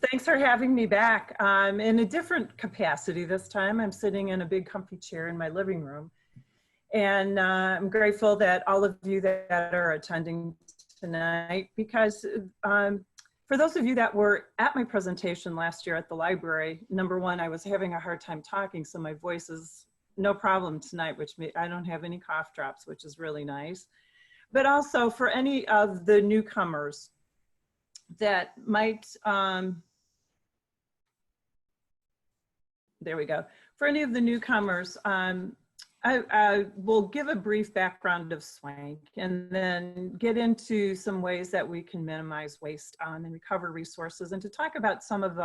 Thanks for having me back. In a different capacity this time. I'm sitting in a big comfy chair in my living room. And I'm grateful that all of you that are attending tonight, because for those of you that were at my presentation last year at the library, number one, I was having a hard time talking, so my voice is no problem tonight, which I don't have any cough drops, which is really nice. But also for any of the newcomers that might, there we go. For any of the newcomers, I will give a brief background of SWANCC and then get into some ways that we can minimize waste and recover resources, and to talk about some of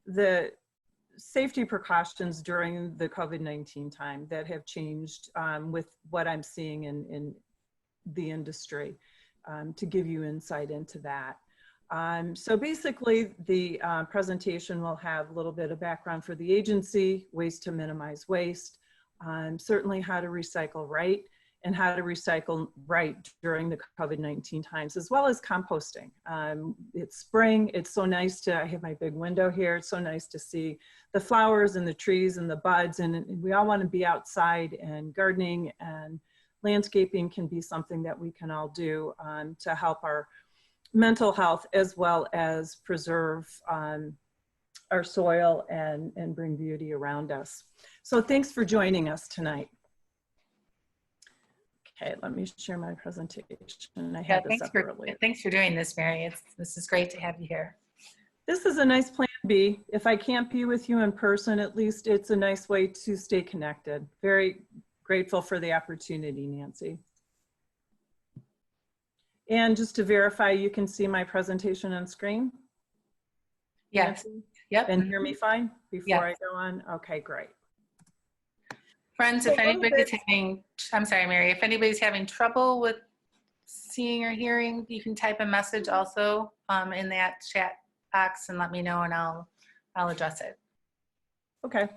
the safety precautions during the COVID-19 time that have changed with what I'm seeing in the industry, to give you insight into that. So basically, the presentation will have a little bit of background for the agency, ways to minimize waste, certainly how to recycle right, and how to recycle right during the COVID-19 times, as well as composting. It's spring, it's so nice I have my big window here, it's so nice to see the flowers and the trees and the buds, and we all want to be outside, and gardening and landscaping can be something that we can all do to help our mental health, as well as preserve our soil and bring beauty around us. So thanks for joining us tonight. Okay, let me share my presentation. I had this up earlier. Thanks for doing this, Mary. This is great to have you here. This is a nice plan B. If I can't be with you in person, at least it's a nice way to stay connected. Very grateful for the opportunity, Nancy. And just to verify, you can see my presentation on screen? Yes. Yep. And hear me fine before I go on? Okay, great. Friends, if anybody's having, I'm sorry, Mary, if anybody's having trouble with seeing or hearing, you can type a message also in that chat box and let me know, and I'll address it. Okay.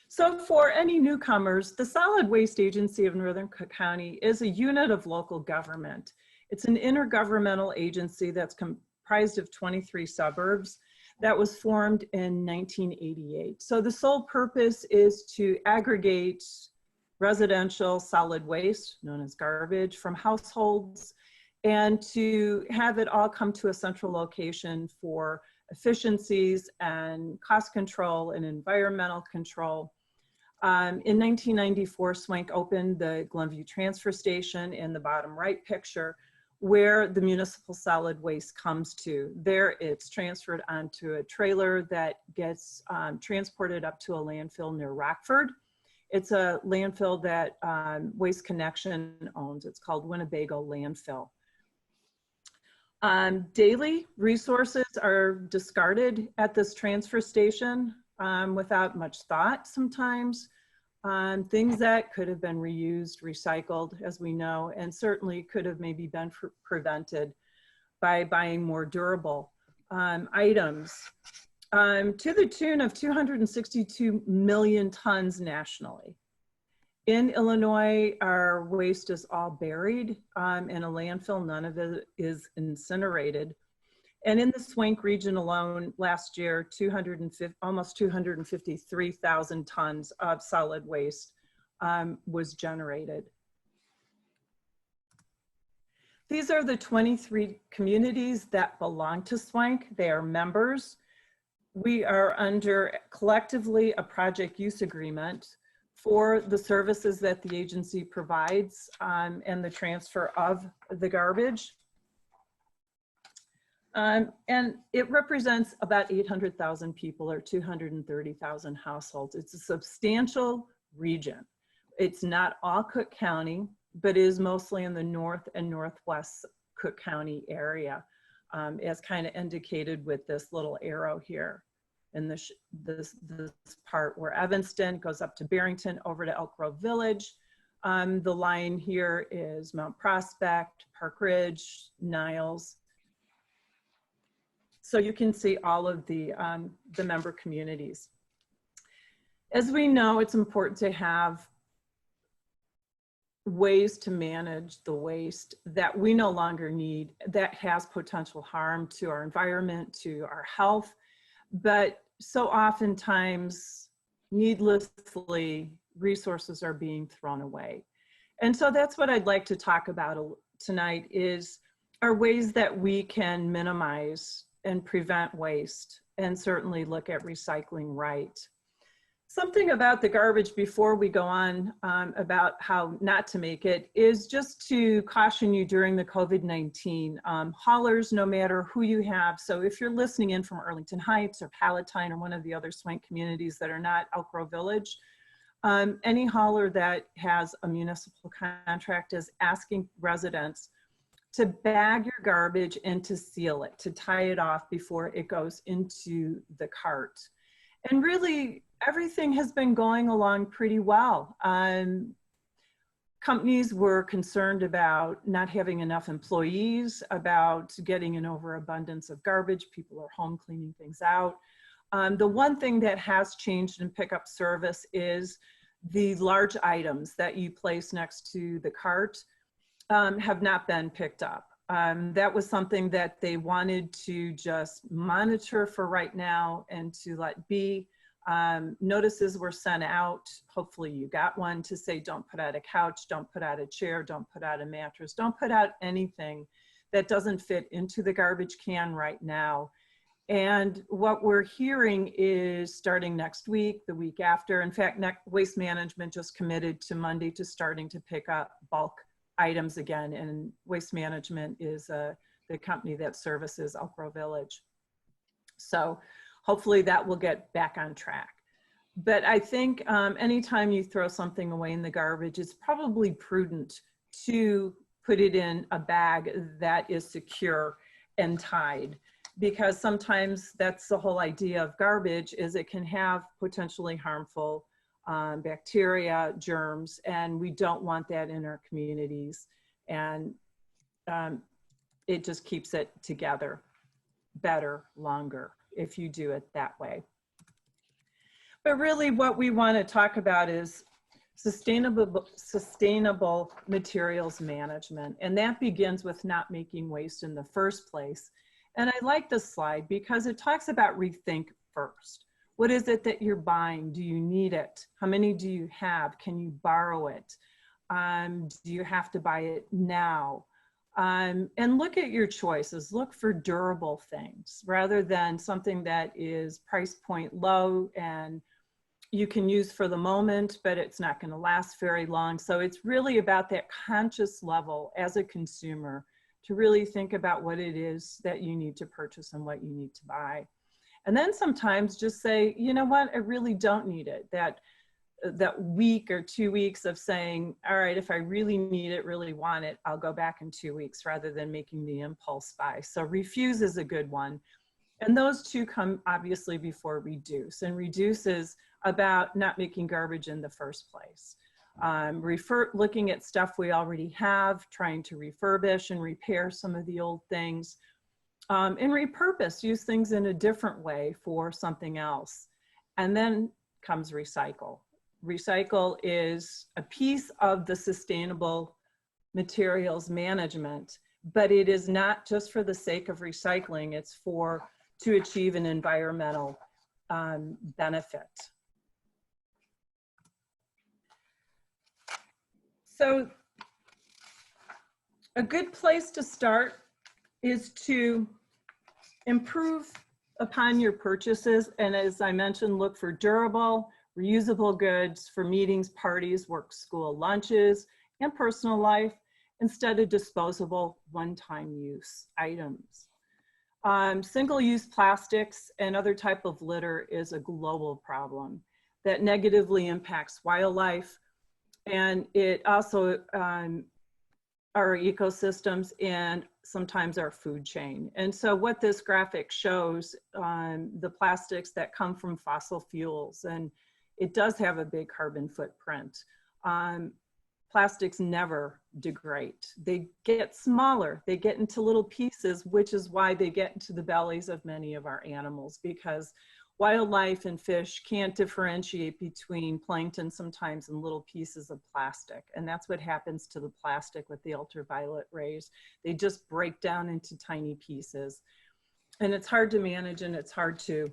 So for any newcomers, the Solid Waste Agency of Northern Cook County is a unit of local government. It's an intergovernmental agency that's comprised of 23 suburbs that was formed in 1988. So the sole purpose is to aggregate residential solid waste, known as garbage, from households, and to have it all come to a central location for efficiencies and cost control and environmental control. In 1994, SWANCC opened the Glenview Transfer Station in the bottom right picture, where the municipal solid waste comes to. There it's transferred onto a trailer that gets transported up to a landfill near Rockford. It's a landfill that Waste Connection owns. It's called Winnebago Landfill. Daily resources are discarded at this transfer station without much thought sometimes. Things that could have been reused, recycled, as we know, and certainly could have maybe been prevented by buying more durable items, to the tune of 262 million tons nationally. In Illinois, our waste is all buried in a landfill. None of it is incinerated. And in the SWANCC region alone, last year, almost 253,000 tons of solid waste was generated. These are the 23 communities that belong to SWANCC. They are members. We are under collectively a project use agreement for the services that the agency provides and the transfer of the garbage. And it represents about 800,000 people, or 230,000 households. It's a substantial region. It's not all Cook County, but is mostly in the north and northwest Cook County area, as kind of indicated with this little arrow here in this part where Evanston goes up to Barrington, over to Elk Grove Village. The line here is Mount Prospect, Park Ridge, Niles. So you can see all of the member communities. As we know, it's important to have ways to manage the waste that we no longer need, that has potential harm to our environment, to our health. But so oftentimes, needlessly, resources are being thrown away. And so that's what I'd like to talk about tonight, is are ways that we can minimize and prevent waste, and certainly look at recycling right. Something about the garbage before we go on about how not to make it is just to caution you during the COVID-19. Haulers, no matter who you have, so if you're listening in from Arlington Heights or Palatine or one of the other SWANCC communities that are not Elk Grove Village, any hauler that has a municipal contract is asking residents to bag your garbage and to seal it, to tie it off before it goes into the cart. And really, everything has been going along pretty well. Companies were concerned about not having enough employees, about getting an overabundance of garbage. People are home cleaning things out. The one thing that has changed in pickup service is the large items that you place next to the cart have not been picked up. That was something that they wanted to just monitor for right now and to let be. Notices were sent out, hopefully you got one, to say don't put out a couch, don't put out a chair, don't put out a mattress, don't put out anything that doesn't fit into the garbage can right now. And what we're hearing is starting next week, the week after, in fact, Waste Management just committed to Monday to starting to pick up bulk items again, and Waste Management is the company that services Elk Grove Village. So hopefully that will get back on track. But I think anytime you throw something away in the garbage, it's probably prudent to put it in a bag that is secure and tied, because sometimes that's the whole idea of garbage, is it can have potentially harmful bacteria, germs, and we don't want that in our communities. And it just keeps it together better, longer, if you do it that way. But really what we want to talk about is sustainable materials management. And that begins with not making waste in the first place. And I like this slide because it talks about rethink first. What is it that you're buying? Do you need it? How many do you have? Can you borrow it? Do you have to buy it now? And look at your choices. Look for durable things rather than something that is price point low and you can use for the moment, but it's not going to last very long. So it's really about that conscious level as a consumer to really think about what it is that you need to purchase and what you need to buy. And then sometimes just say, you know what, I really don't need it. That week or 2 weeks of saying, all right, if I really need it, really want it, I'll go back in 2 weeks rather than making the impulse buy. So refuse is a good one. And those two come obviously before reduce. And reduce is about not making garbage in the first place. Looking at stuff we already have, trying to refurbish and repair some of the old things. And repurpose, use things in a different way for something else. And then comes recycle. Recycle is a piece of the sustainable materials management, but it is not just for the sake of recycling, it's to achieve an environmental benefit. So a good place to start is to improve upon your purchases. And as I mentioned, look for durable, reusable goods for meetings, parties, work, school, lunches, and personal life instead of disposable one-time use items. Single-use plastics and other type of litter is a global problem that negatively impacts wildlife, and it also our ecosystems and sometimes our food chain. And so what this graphic shows, the plastics that come from fossil fuels, and it does have a big carbon footprint. Plastics never degrade. They get smaller, they get into little pieces, which is why they get into the bellies of many of our animals, because Wildlife and fish can't differentiate between plankton sometimes and little pieces of plastic. And that's what happens to the plastic with the ultraviolet rays. They just break down into tiny pieces. And it's hard to manage, and it's hard to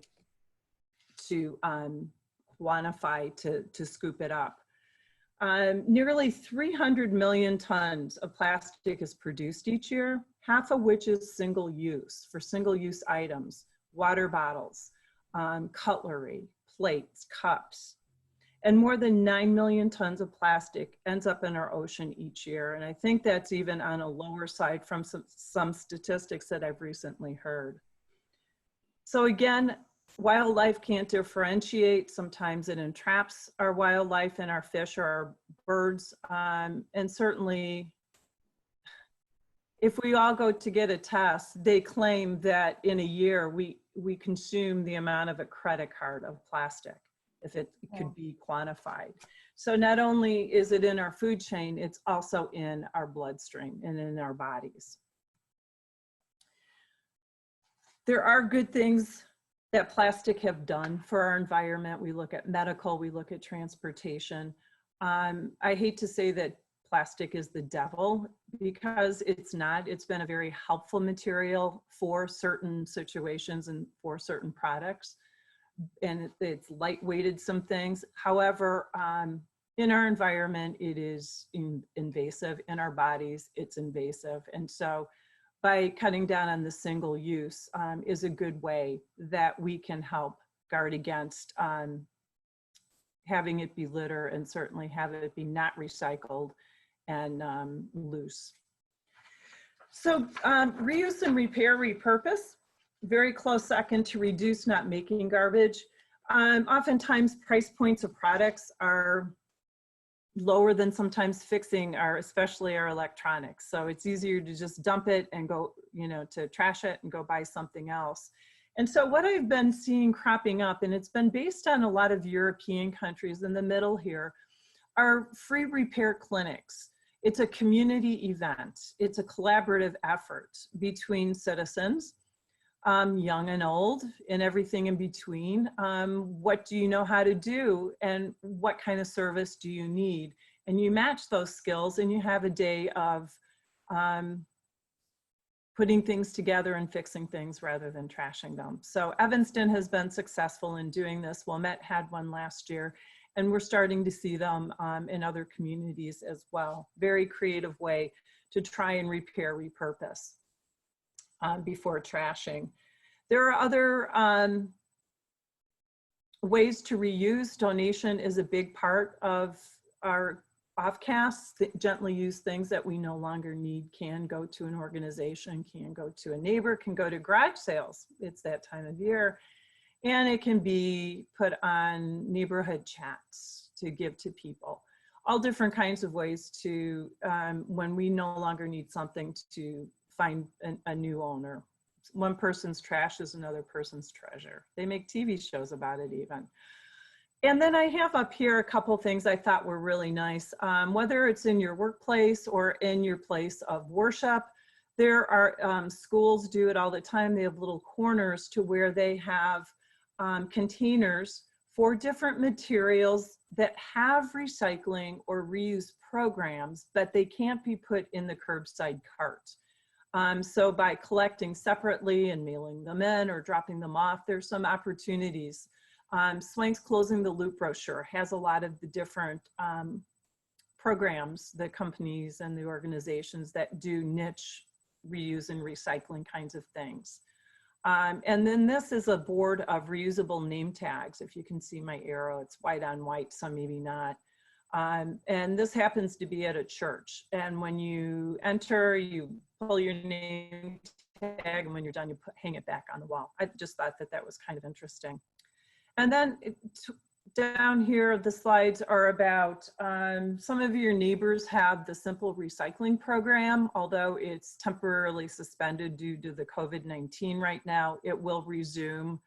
quantify, to scoop it up. Nearly 300 million tons of plastic is produced each year, half of which is single use, for single use items, water bottles, cutlery, plates, cups. And more than 9 million tons of plastic ends up in our ocean each year. And I think that's even on a lower side from some statistics that I've recently heard. So again, wildlife can't differentiate. Sometimes it entraps our wildlife and our fish or our birds. And certainly, if we all go to get a test, they claim that in a year we consume the amount of a credit card of plastic, if it could be quantified. So not only is it in our food chain, it's also in our bloodstream and in our bodies. There are good things that plastic have done for our environment. We look at medical, we look at transportation. I hate to say that plastic is the devil, because it's not. It's been a very helpful material for certain situations and for certain products. And it's lightweighted some things. However, in our environment, it is invasive. In our bodies, it's invasive. And so by cutting down on the single use is a good way that we can help guard against having it be litter, and certainly have it be not recycled and loose. So reuse and repair, repurpose, very close second to reduce, not making garbage. Oftentimes price points of products are lower than sometimes fixing especially our electronics. So it's easier to just dump it and go, to trash it and go buy something else. And so what I've been seeing cropping up, and it's been based on a lot of European countries in the middle here, are free repair clinics. It's a community event. It's a collaborative effort between citizens, young and old, and everything in between. What do you know how to do, and what kind of service do you need? And you match those skills, and you have a day of putting things together and fixing things rather than trashing them. So Evanston has been successful in doing this. Wilmette had one last year, and we're starting to see them in other communities as well. Very creative way to try and repair, repurpose before trashing. There are other ways to reuse. Donation is a big part of our offcasts. Gently used things that we no longer need can go to an organization, can go to a neighbor, can go to garage sales. It's that time of year. And it can be put on neighborhood chats to give to people. All different kinds of ways to, when we no longer need something, to find a new owner. One person's trash is another person's treasure. They make TV shows about it even. And then I have up here a couple things I thought were really nice. Whether it's in your workplace or in your place of worship, there are schools do it all the time. They have little corners to where they have containers for different materials that have recycling or reuse programs, but they can't be put in the curbside cart. So by collecting separately and mailing them in or dropping them off, there's some opportunities. SWANCC's Closing the Loop brochure has a lot of the different programs, the companies and the organizations that do niche reuse and recycling kinds of things. And then this is a board of reusable name tags. If you can see my arrow, it's white on white, some maybe not. And this happens to be at a church. And when you enter, you pull your name tag, and when you're done, you hang it back on the wall. I just thought that that was kind of interesting. And then down here, the slides are about some of your neighbors have the Simple Recycling program, although it's temporarily suspended due to the COVID-19 right now. It will resume.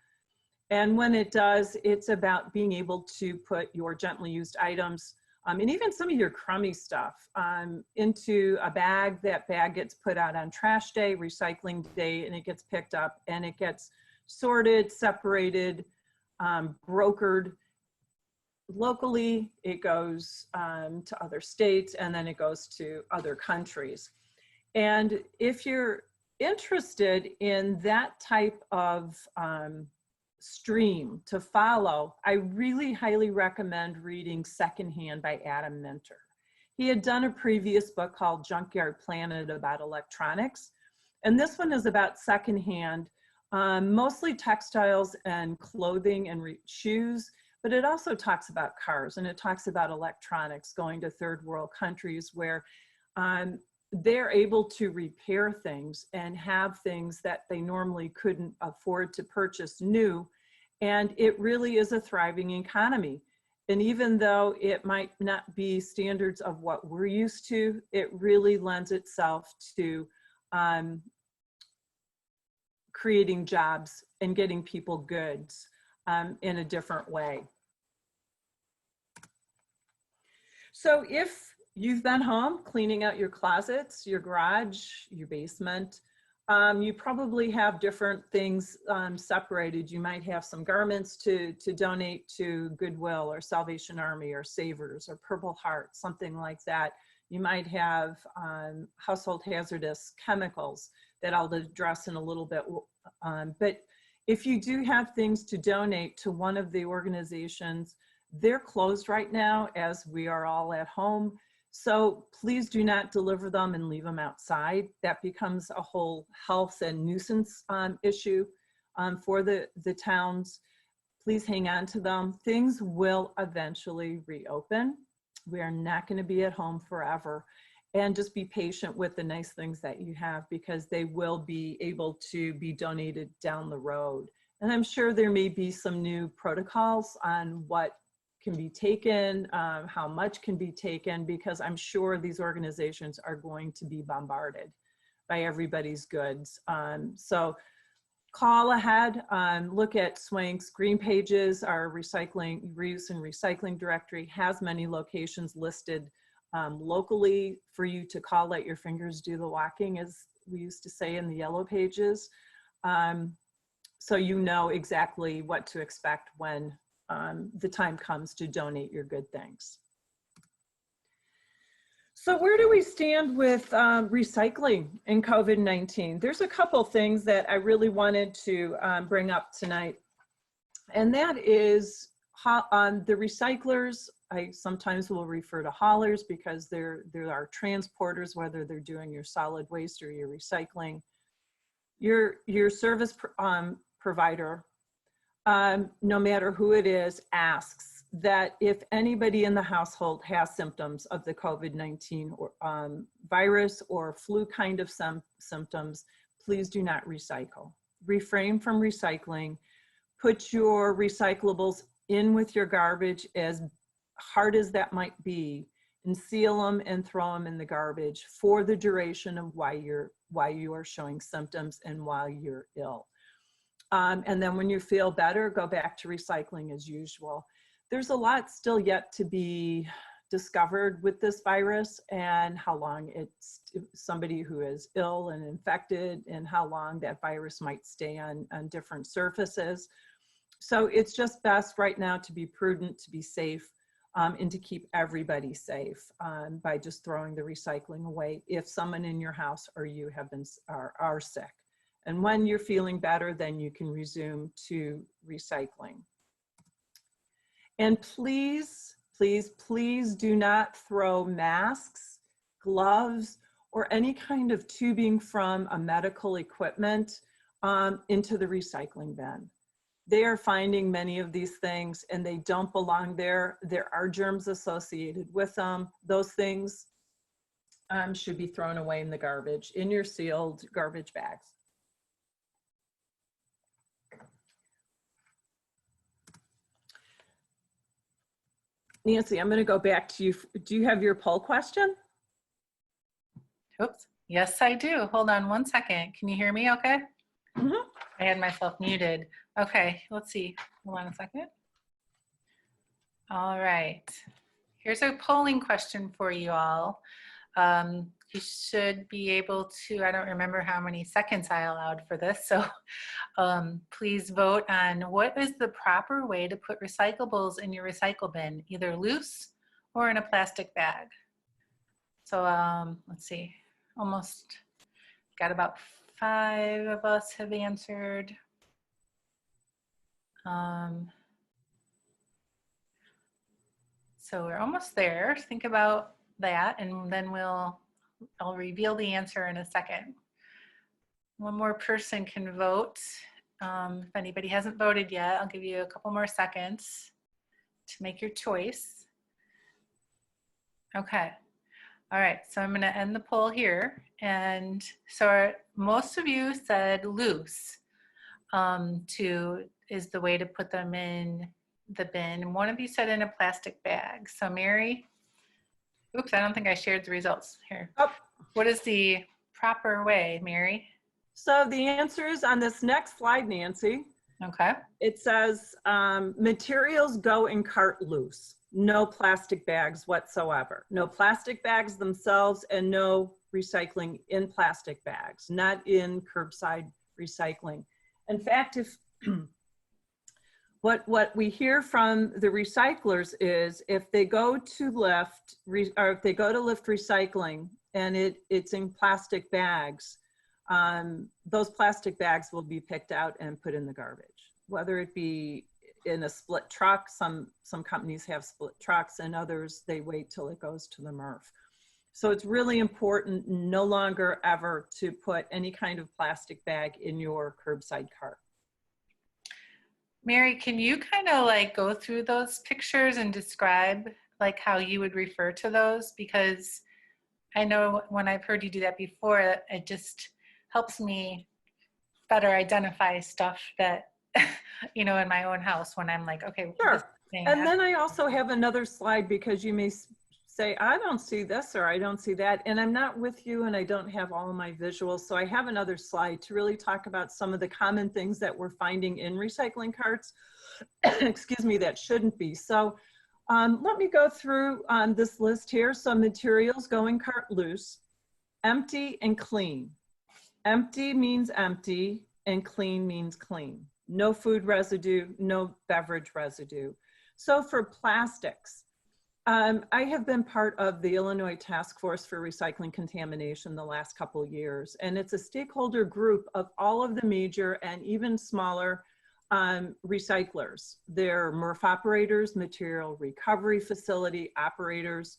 And when it does, it's about being able to put your gently used items and even some of your crummy stuff into a bag. That bag gets put out on trash day, recycling day, and it gets picked up and it gets sorted, separated, brokered locally, it goes to other states, and then it goes to other countries. And if you're interested in that type of stream to follow, I really highly recommend reading Secondhand by Adam Minter. He had done a previous book called Junkyard Planet about electronics, and this one is about secondhand, mostly textiles and clothing and shoes, but it also talks about cars, and it talks about electronics going to third world countries where they're able to repair things and have things that they normally couldn't afford to purchase new. And it really is a thriving economy. And even though it might not be standards of what we're used to, it really lends itself to creating jobs and getting people goods in a different way. So if you've been home cleaning out your closets, your garage, your basement, you probably have different things separated. You might have some garments to donate to Goodwill or Salvation Army or Savers or Purple Heart, something like that. You might have household hazardous chemicals that I'll address in a little bit. But if you do have things to donate to one of the organizations, they're closed right now as we are all at home. So please do not deliver them and leave them outside. That becomes a whole health and nuisance issue for the towns. Please hang on to them. Things will eventually reopen. We are not going to be at home forever. And just be patient with the nice things that you have, because they will be able to be donated down the road. And I'm sure there may be some new protocols on what can be taken, how much can be taken, because I'm sure these organizations are going to be bombarded by everybody's goods. So call ahead, look at SWANCC's green pages. Our recycling, reuse and recycling directory has many locations listed locally for you to call. Let your fingers do the walking, as we used to say in the yellow pages. So you know exactly what to expect when the time comes to donate your good things. So where do we stand with recycling in COVID-19? There's a couple things that I really wanted to bring up tonight. And that is the recyclers. I sometimes will refer to haulers because there are transporters, whether they're doing your solid waste or your recycling. Your service provider, no matter who it is, asks that if anybody in the household has symptoms of the COVID-19 virus or flu kind of symptoms, please do not recycle. Refrain from recycling. Put your recyclables in with your garbage, as hard as that might be, and seal them and throw them in the garbage for the duration of why you are showing symptoms and while you're ill. And then when you feel better, go back to recycling as usual. There's a lot still yet to be discovered with this virus, and how long it's somebody who is ill and infected, and how long that virus might stay on different surfaces. So it's just best right now to be prudent, to be safe, and to keep everybody safe by just throwing the recycling away if someone in your house or you have been are sick. And when you're feeling better, then you can resume to recycling. And please, please, please do not throw masks, gloves, or any kind of tubing from a medical equipment into the recycling bin. They are finding many of these things and they don't belong there. There are germs associated with them. Those things should be thrown away in the garbage, in your sealed garbage bags. Nancy, I'm going to go back to you. Do you have your poll question? Oops. Yes, I do. Hold on one second. Can you hear me okay? Mm-hmm. I had myself muted. Okay, let's see. Hold on a second. All right. Here's a polling question for you all. you should be able to, I don't remember how many seconds I allowed for this, so please vote on what is the proper way to put recyclables in your recycle bin, either loose or in a plastic bag. So let's see, almost got about 5 of us have answered. So we're almost there. Think about that, and then I'll reveal the answer in a second. One more person can vote. If anybody hasn't voted yet, I'll give you a couple more seconds to make your choice. Okay. All right, so I'm gonna end the poll here. And so most of you said loose is the way to put them in the bin. And one of you said in a plastic bag. So Mary, oops, I don't think I shared the results here. Oh. What is the proper way, Mary? So the answer is on this next slide, Nancy. Okay. It says materials go in cart loose. No plastic bags whatsoever. No plastic bags themselves, and no recycling in plastic bags, not in curbside recycling. In fact, if what we hear from the recyclers is if they go to lift recycling and it's in plastic bags, those plastic bags will be picked out and put in the garbage, whether it be in a split truck. Some companies have split trucks, and others, they wait till it goes to the MRF. So it's really important no longer ever to put any kind of plastic bag in your curbside cart. Mary, can you kind of like go through those pictures and describe like how you would refer to those? Because I know when I've heard you do that before, it just helps me better identify stuff that, you know, in my own house when I'm like, okay. Sure. And then I also have another slide, because you may say, I don't see this or I don't see that, and I'm not with you and I don't have all of my visuals. So I have another slide to really talk about some of the common things that we're finding in recycling carts, excuse me, that shouldn't be. So let me go through this list here. So materials go in cart loose, empty and clean. Empty means empty and clean means clean. No food residue, no beverage residue. So for plastics, I have been part of the Illinois Task Force for Recycling Contamination the last couple of years, and it's a stakeholder group of all of the major and even smaller recyclers. They're MRF operators, material recovery facility operators,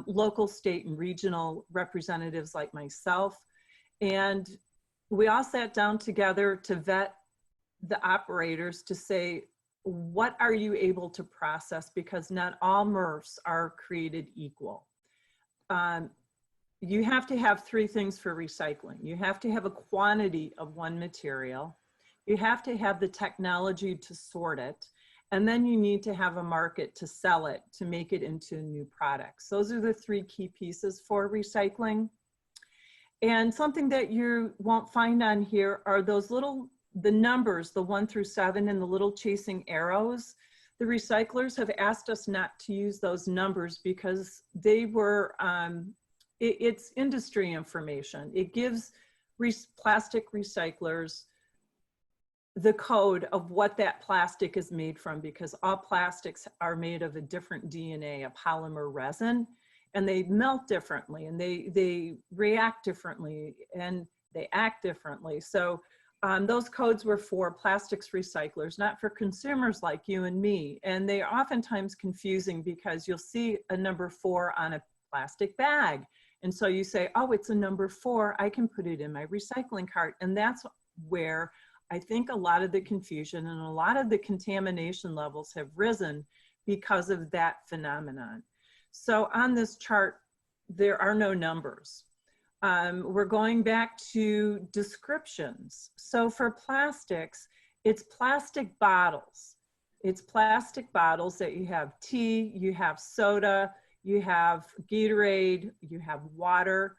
local, state, and regional representatives like myself. And we all sat down together to vet the operators to say, what are you able to process? Because not all MRFs are created equal. You have to have 3 things for recycling. You have to have a quantity of one material. You have to have the technology to sort it. And then you need to have a market to sell it, to make it into new products. Those are the 3 key pieces for recycling. And something that you won't find on here are those the numbers, the 1 through 7 and the little chasing arrows. The recyclers have asked us not to use those numbers because they were, it's industry information. It gives plastic recyclers the code of what that plastic is made from, because all plastics are made of a different DNA, a polymer resin, and they melt differently, and they react differently, and they act differently. So those codes were for plastics recyclers, not for consumers like you and me. And they are oftentimes confusing because you'll see a number 4 on a plastic bag. And so you say, oh, it's a number 4, I can put it in my recycling cart. And that's where I think a lot of the confusion and a lot of the contamination levels have risen because of that phenomenon. So on this chart, there are no numbers. We're going back to descriptions. So for plastics, it's plastic bottles. It's plastic bottles that you have tea, you have soda, you have Gatorade, you have water,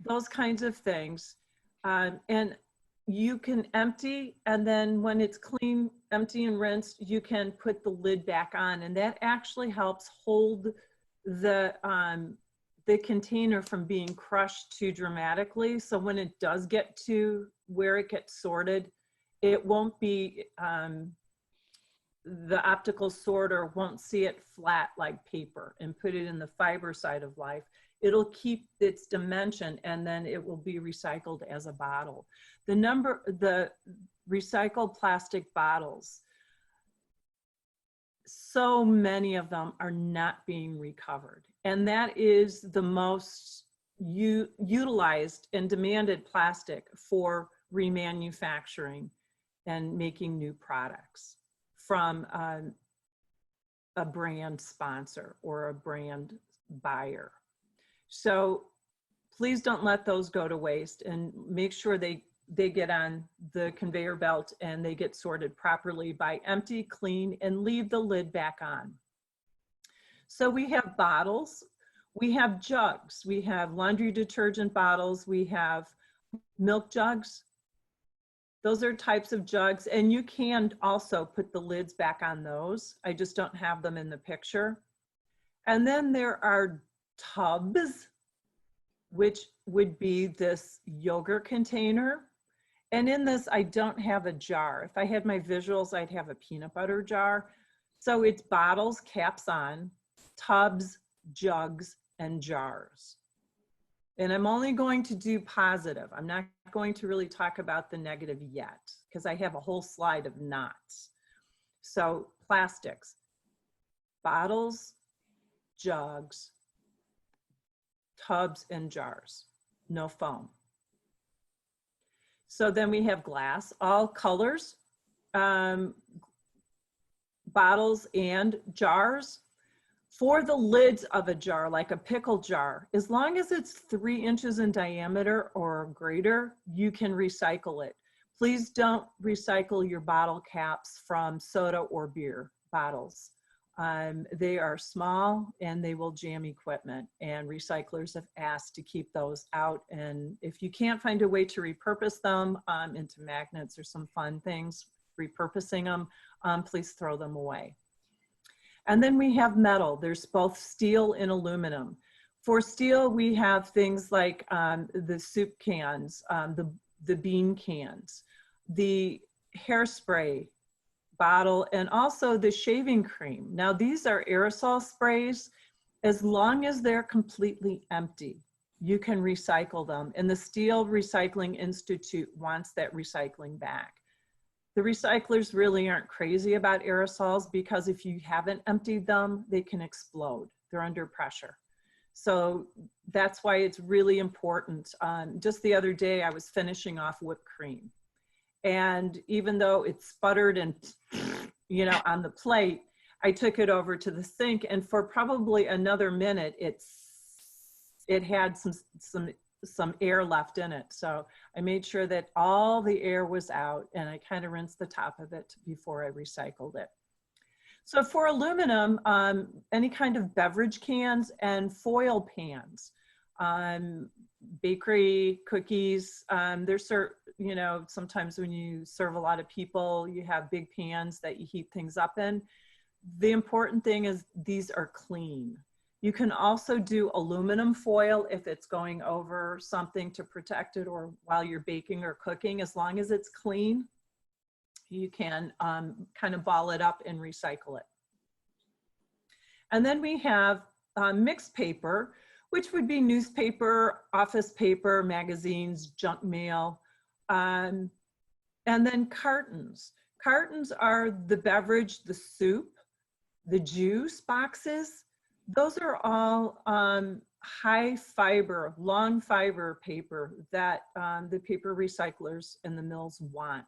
those kinds of things. And you can empty, and then when it's clean, empty and rinsed, you can put the lid back on, and that actually helps hold the the container from being crushed too dramatically. So when it does get to where it gets sorted, it won't be, the optical sorter won't see it flat like paper and put it in the fiber side of life. It'll keep its dimension, and then it will be recycled as a bottle. The recycled plastic bottles, so many of them are not being recovered. And that is the most utilized and demanded plastic for remanufacturing and making new products from a brand sponsor or a brand buyer. So please don't let those go to waste, and make sure they get on the conveyor belt and they get sorted properly by empty, clean, and leave the lid back on. So we have bottles, we have jugs, we have laundry detergent bottles, we have milk jugs. Those are types of jugs, and you can also put the lids back on those. I just don't have them in the picture. And then there are tubs, which would be this yogurt container. And in this, I don't have a jar. If I had my visuals, I'd have a peanut butter jar. So it's bottles, caps on, tubs, jugs, and jars. And I'm only going to do positive. I'm not going to really talk about the negative yet, because I have a whole slide of nots. So plastics, bottles, jugs, tubs, and jars, no foam. So then we have glass, all colors, bottles and jars. For the lids of a jar, like a pickle jar, as long as it's 3 inches in diameter or greater, you can recycle it. Please don't recycle your bottle caps from soda or beer bottles. They are small and they will jam equipment, and recyclers have asked to keep those out. And if you can't find a way to repurpose them into magnets or some fun things, repurposing them, please throw them away. And then we have metal. There's both steel and aluminum. For steel, we have things like the soup cans, the bean cans, the hairspray bottle, and also the shaving cream. Now these are aerosol sprays. As long as they're completely empty, you can recycle them. And the Steel Recycling Institute wants that recycling back. The recyclers really aren't crazy about aerosols, because if you haven't emptied them, they can explode. They're under pressure. So that's why it's really important. Just the other day, I was finishing off whipped cream. And even though it sputtered and, you know, on the plate, I took it over to the sink, and for probably another minute, it had some air left in it. So I made sure that all the air was out, and I kind of rinsed the top of it before I recycled it. So for aluminum, any kind of beverage cans and foil pans, bakery, cookies, there's you know, sometimes when you serve a lot of people, you have big pans that you heat things up in. The important thing is these are clean. You can also do aluminum foil if it's going over something to protect it, or while you're baking or cooking. As long as it's clean, you can kind of ball it up and recycle it. And then we have mixed paper, which would be newspaper, office paper, magazines, junk mail, and then cartons. Cartons are the beverage, the soup, the juice boxes. Those are all high fiber, long fiber paper that the paper recyclers and the mills want.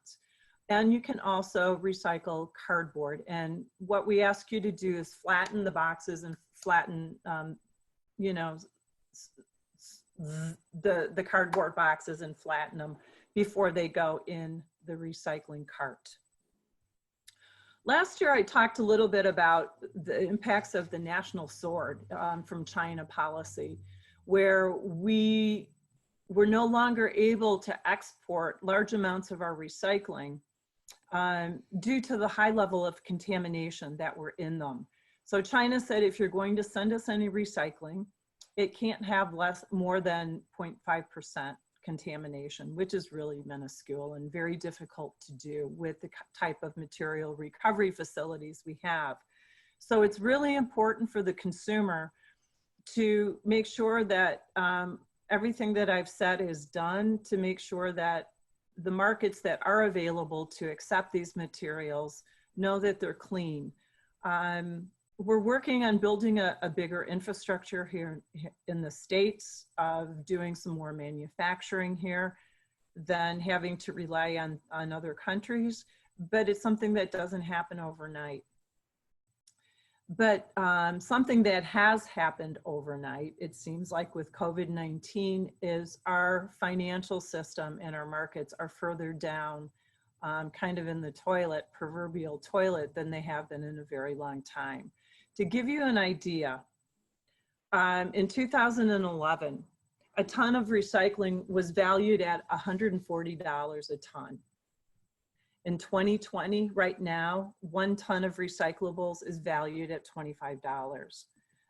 And you can also recycle cardboard. And what we ask you to do is flatten the boxes and flatten, you know, the cardboard boxes, and flatten them before they go in the recycling cart. Last year, I talked a little bit about the impacts of the national sword from China policy, where we were no longer able to export large amounts of our recycling due to the high level of contamination that were in them. So China said, if you're going to send us any recycling, it can't have more than 0.5% contamination, which is really minuscule and very difficult to do with the type of material recovery facilities we have. So it's really important for the consumer to make sure that everything that I've said is done to make sure that the markets that are available to accept these materials know that they're clean. We're working on building a bigger infrastructure here in the States, of doing some more manufacturing here than having to rely on other countries, but it's something that doesn't happen overnight. But something that has happened overnight, it seems like with COVID-19, is our financial system and our markets are further down, kind of in the toilet, proverbial toilet, than they have been in a very long time. To give you an idea, in 2011, a ton of recycling was valued at $140 a ton. In 2020, right now, 1 ton of recyclables is valued at $25.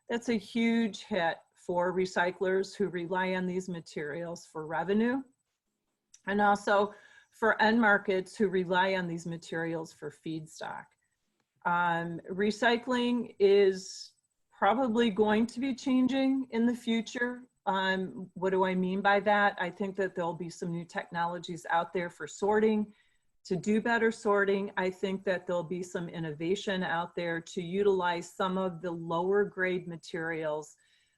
That's a huge hit for recyclers who rely on these materials for revenue, and also for end markets who rely on these materials for feedstock. Recycling is probably going to be changing in the future. What do I mean by that? I think that there'll be some new technologies out there for sorting. To do better sorting, I think that there'll be some innovation out there to utilize some of the lower grade materials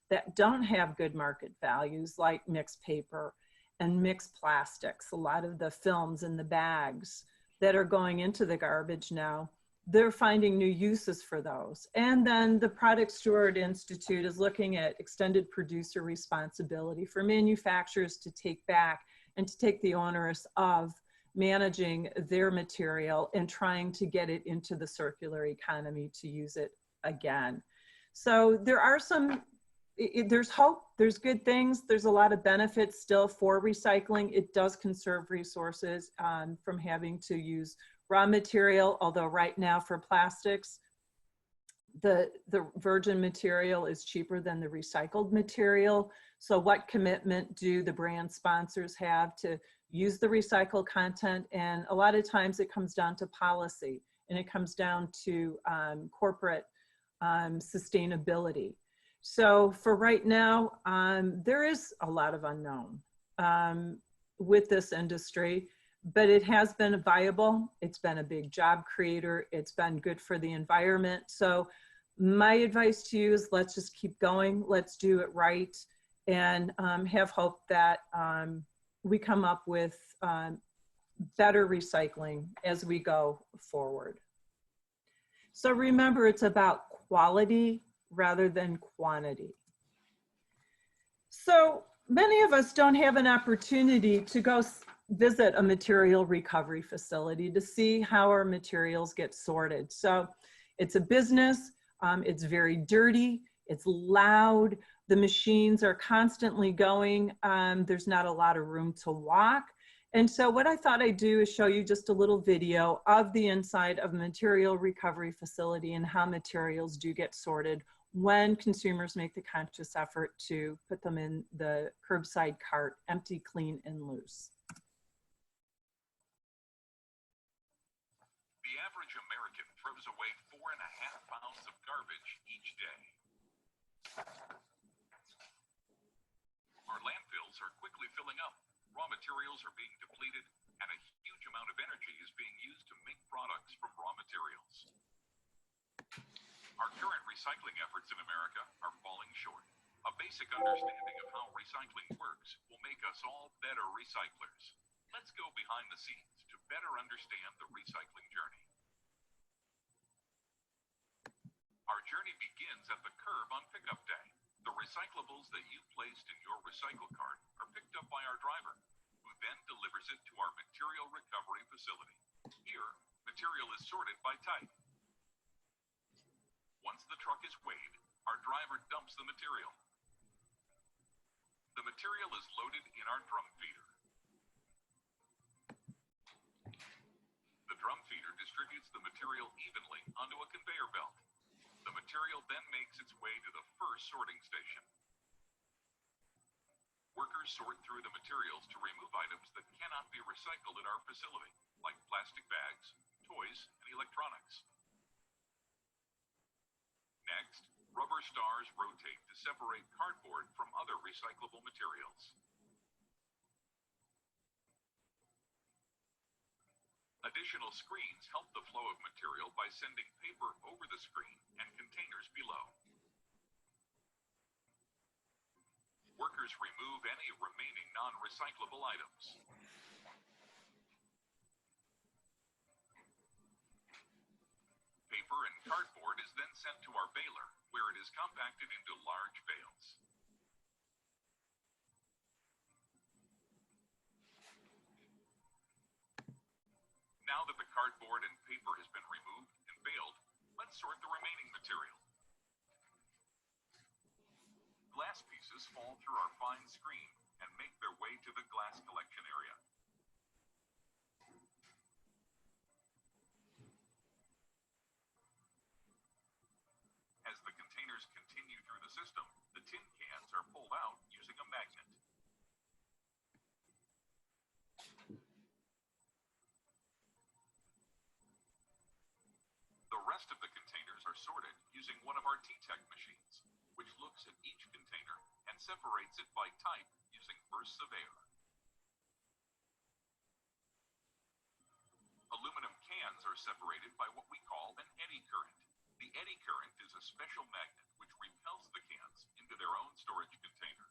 that don't have good market values, like mixed paper and mixed plastics. A lot of the films and the bags that are going into the garbage now, they're finding new uses for those. And then the Product Steward Institute is looking at extended producer responsibility for manufacturers to take back and to take the onus of managing their material and trying to get it into the circular economy to use it again. So there are there's hope, there's good things, there's a lot of benefits still for recycling. It does conserve resources from having to use raw material, although right now for plastics, the virgin material is cheaper than the recycled material. So what commitment do the brand sponsors have to use the recycled content? And a lot of times it comes down to policy, and it comes down to corporate sustainability. So for right now, there is a lot of unknown with this industry, but it has been viable. It's been a big job creator. It's been good for the environment. So my advice to you is, let's just keep going. Let's do it right, and have hope that we come up with better recycling as we go forward. So remember, it's about quality rather than quantity. So many of us don't have an opportunity to go visit a material recovery facility to see how our materials get sorted. So it's a business, it's very dirty, it's loud, the machines are constantly going, there's not a lot of room to walk. And so what I thought I'd do is show you just a little video of the inside of a material recovery facility and how materials do get sorted when consumers make the conscious effort to put them in the curbside cart, empty, clean, and loose. The average American throws away 4.5 pounds of garbage each day. Our landfills are quickly filling up. Raw materials are being depleted, and a huge amount of energy is being used to make products from raw materials. Our current recycling efforts in America are falling short. A basic understanding of how recycling works will make us all better recyclers. Let's go behind the scenes to better understand the recycling journey. Our journey begins at the curb on pickup day. The recyclables that you placed in your recycle cart are picked up by our driver, who then delivers it to our material recovery facility. Here, material is sorted by type. Once the truck is weighed, our driver dumps the material. The material is loaded in our drum feeder. The drum feeder distributes the material evenly onto a conveyor belt. The material then makes its way to the first sorting station. Workers sort through the materials to remove items that cannot be recycled at our facility, like plastic bags, toys, and electronics. Next, rubber stars rotate to separate cardboard from other recyclable materials. Additional screens help the flow of material by sending paper over the screen and containers below. Workers remove any remaining non-recyclable items. Paper and cardboard is then sent to our baler, where it is compacted into large bales. Now that the cardboard and paper has been removed and baled, let's sort the remaining material. Glass pieces fall through our fine screen and make their way to the glass collection area. As the containers continue through the system, the tin cans are pulled out using a magnet. The rest of the containers are sorted using one of our T-Tech machines, which looks at each container and separates it by type using bursts of air. Aluminum cans are separated by what we call an eddy current. The eddy current is a special magnet which repels the cans into their own storage container.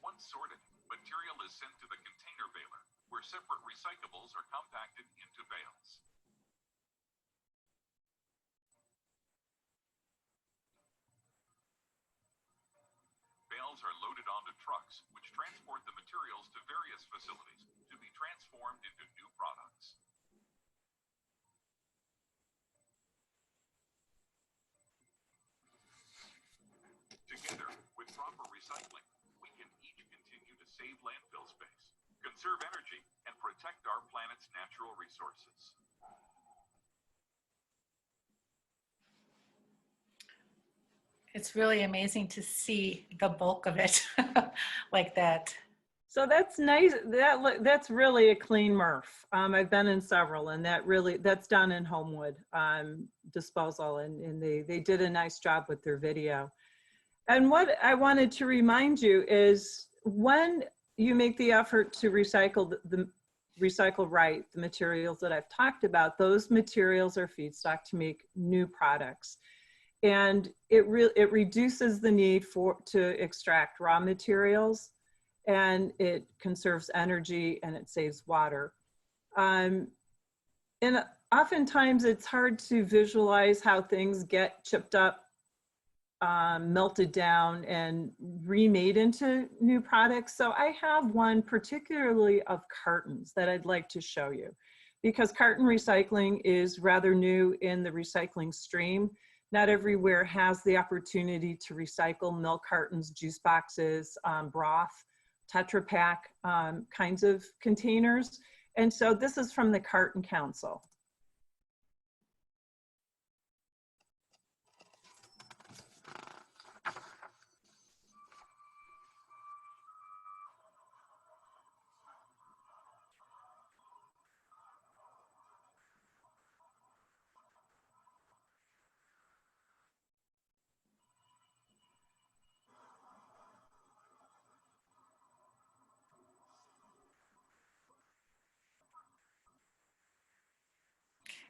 Once sorted, material is sent to the container baler, where separate recyclables are compacted into bales. Bales are loaded onto trucks, which transport the materials to various facilities to be transformed into new products. Together, with proper recycling, we can each continue to save landfill space, conserve energy, and protect our planet's natural resources. It's really amazing to see the bulk of it like that. So that's nice. That's really a clean MRF. I've been in several, and that's done in Homewood disposal, and they did a nice job with their video. And what I wanted to remind you is when you make the effort to recycle recycle right the materials that I've talked about, those materials are feedstock to make new products. And it reduces the need to extract raw materials, and it conserves energy, and it saves water. And oftentimes it's hard to visualize how things get chipped up, melted down, and remade into new products. So I have one particularly of cartons that I'd like to show you, because carton recycling is rather new in the recycling stream. Not everywhere has the opportunity to recycle milk cartons, juice boxes, broth, Tetra Pak kinds of containers. And so this is from the Carton Council.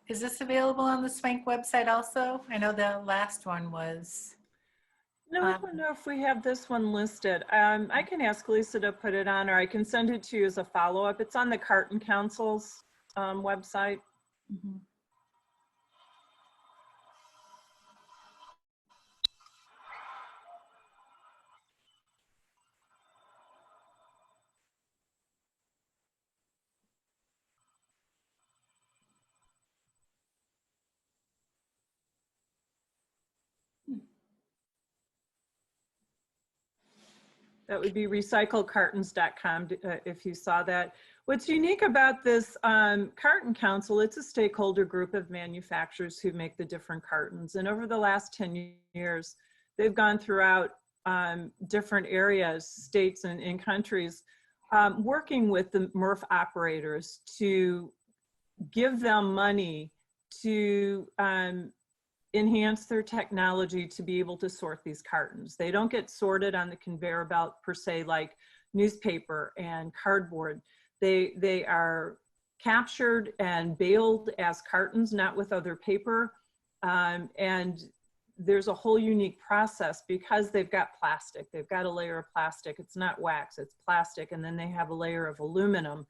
Is this available on the SWANCC website also? I know the last one was. No, I don't know if we have this one listed. I can ask Lisa to put it on, or I can send it to you as a follow-up. It's on the Carton Council's website. Mm-hmm. That would be recyclecartons.com if you saw that. What's unique about this Carton Council, it's a stakeholder group of manufacturers who make the different cartons. And over the last 10 years, they've gone throughout different areas, states and countries, working with the MRF operators to give them money to enhance their technology to be able to sort these cartons. They don't get sorted on the conveyor belt per se like newspaper and cardboard. They are captured and baled as cartons, not with other paper. And there's a whole unique process because they've got plastic. They've got a layer of plastic. It's not wax, it's plastic. And then they have a layer of aluminum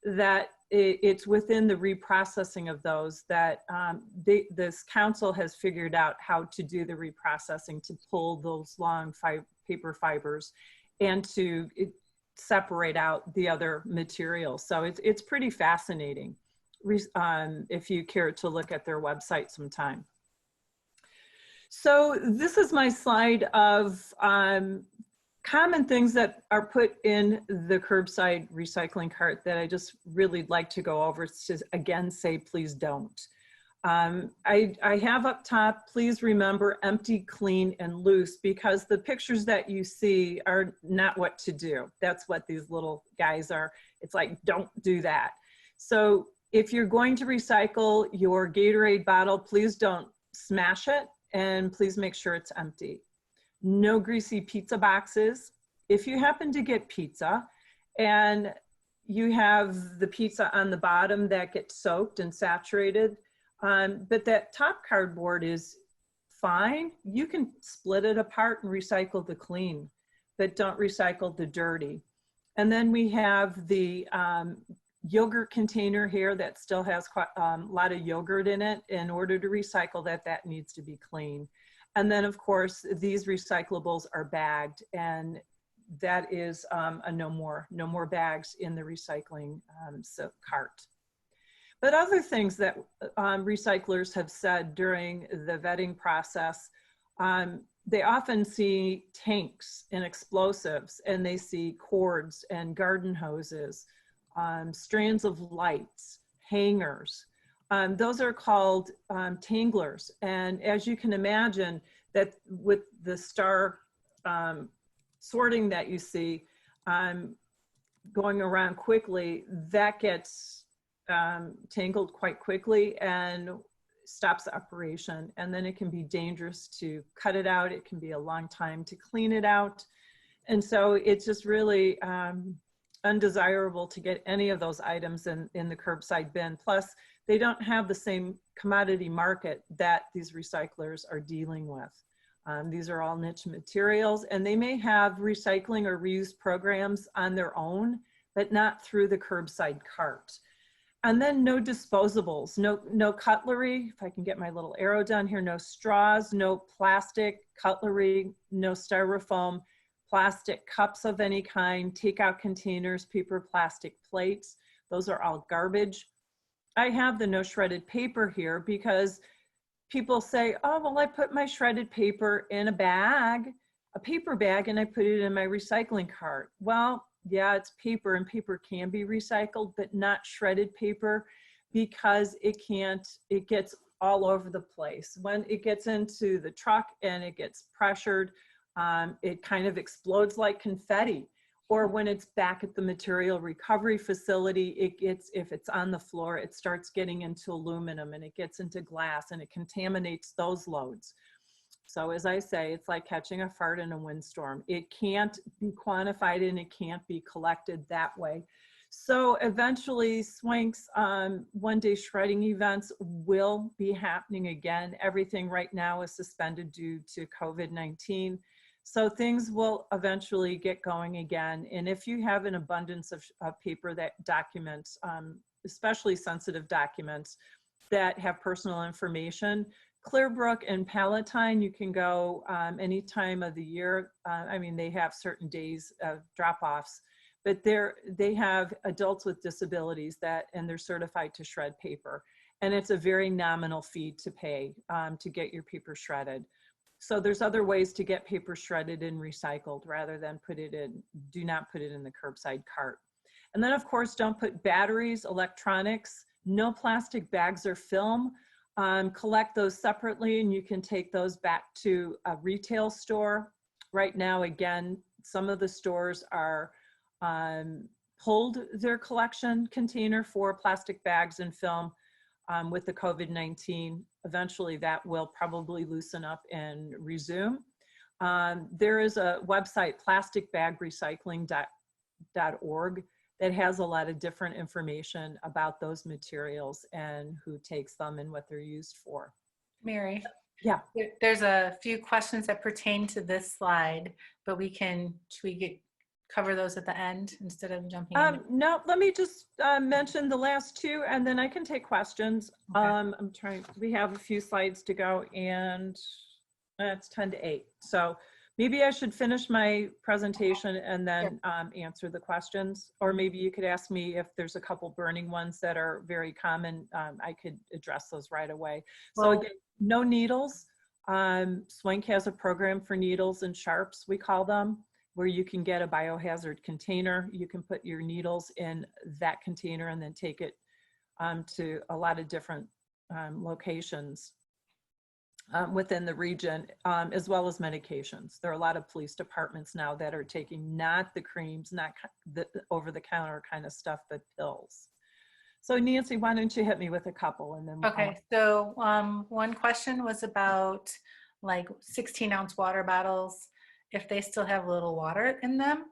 that it's within the reprocessing of those that this council has figured out how to do the reprocessing to pull those long paper fibers and to separate out the other materials. So it's pretty fascinating if you care to look at their website sometime. So this is my slide of common things that are put in the curbside recycling cart that I just really like to go over to again say, please don't. I have up top, please remember empty, clean, and loose, because the pictures that you see are not what to do. That's what these little guys are. It's like, don't do that. So if you're going to recycle your Gatorade bottle, please don't smash it, and please make sure it's empty. No greasy pizza boxes. If you happen to get pizza and you have the pizza on the bottom that gets soaked and saturated, but that top cardboard is fine, you can split it apart and recycle the clean, but don't recycle the dirty. And then we have the yogurt container here that still has quite a lot of yogurt in it. In order to recycle that, that needs to be clean. And then of course, these recyclables are bagged, and that is a no more bags in the recycling cart. But other things that recyclers have said during the vetting process, they often see tanks and explosives, and they see cords and garden hoses, strands of lights, hangers. Those are called tanglers. And as you can imagine, that with the star sorting that you see going around quickly, that gets tangled quite quickly and stops the operation. And then it can be dangerous to cut it out. It can be a long time to clean it out. And so it's just really undesirable to get any of those items in the curbside bin. Plus, they don't have the same commodity market that these recyclers are dealing with. These are all niche materials, and they may have recycling or reuse programs on their own, but not through the curbside cart. And then no disposables, no cutlery, if I can get my little arrow down here, no straws, no plastic cutlery, no styrofoam, plastic cups of any kind, takeout containers, paper, plastic plates. Those are all garbage. I have the no shredded paper here because people say, oh, well, I put my shredded paper in a bag, a paper bag, and I put it in my recycling cart. Well, yeah, it's paper, and paper can be recycled, but not shredded paper, because it gets all over the place. When it gets into the truck and it gets pressured, it kind of explodes like confetti. Or when it's back at the material recovery facility, if it's on the floor, it starts getting into aluminum, and it gets into glass, and it contaminates those loads. So as I say, it's like catching a fart in a windstorm. It can't be quantified, and it can't be collected that way. So eventually SWANCC's one-day shredding events will be happening again. Everything right now is suspended due to COVID-19. So things will eventually get going again. And if you have an abundance of paper that documents, especially sensitive documents that have personal information, Clearbrook and Palatine, you can go any time of the year. I mean, they have certain days of drop-offs, but they have adults with disabilities and they're certified to shred paper. And it's a very nominal fee to pay to get your paper shredded. So there's other ways to get paper shredded and recycled rather than do not put it in the curbside cart. And then of course, don't put batteries, electronics, no plastic bags or film. Collect those separately and you can take those back to a retail store. Right now, again, some of the stores are pulled their collection container for plastic bags and film with the COVID-19. Eventually that will probably loosen up and resume. There is a website, plasticbagrecycling.org, that has a lot of different information about those materials and who takes them and what they're used for. Mary? Yeah. There's a few questions that pertain to this slide, but should we cover those at the end instead of jumping in? No, let me just mention the last two and then I can take questions. Okay. We have a few slides to go and it's 10 to 8. So maybe I should finish my presentation and then answer the questions, or maybe you could ask me if there's a couple burning ones that are very common. I could address those right away. So again, no needles. SWANCC has a program for needles and sharps, we call them, where you can get a biohazard container. You can put your needles in that container and then take it to a lot of different locations within the region, as well as medications. There are a lot of police departments now that are taking not the creams, not the over-the-counter kind of stuff, but pills. So Nancy, why don't you hit me with a couple and then Okay, so one question was about like 16-ounce water bottles. If they still have a little water in them,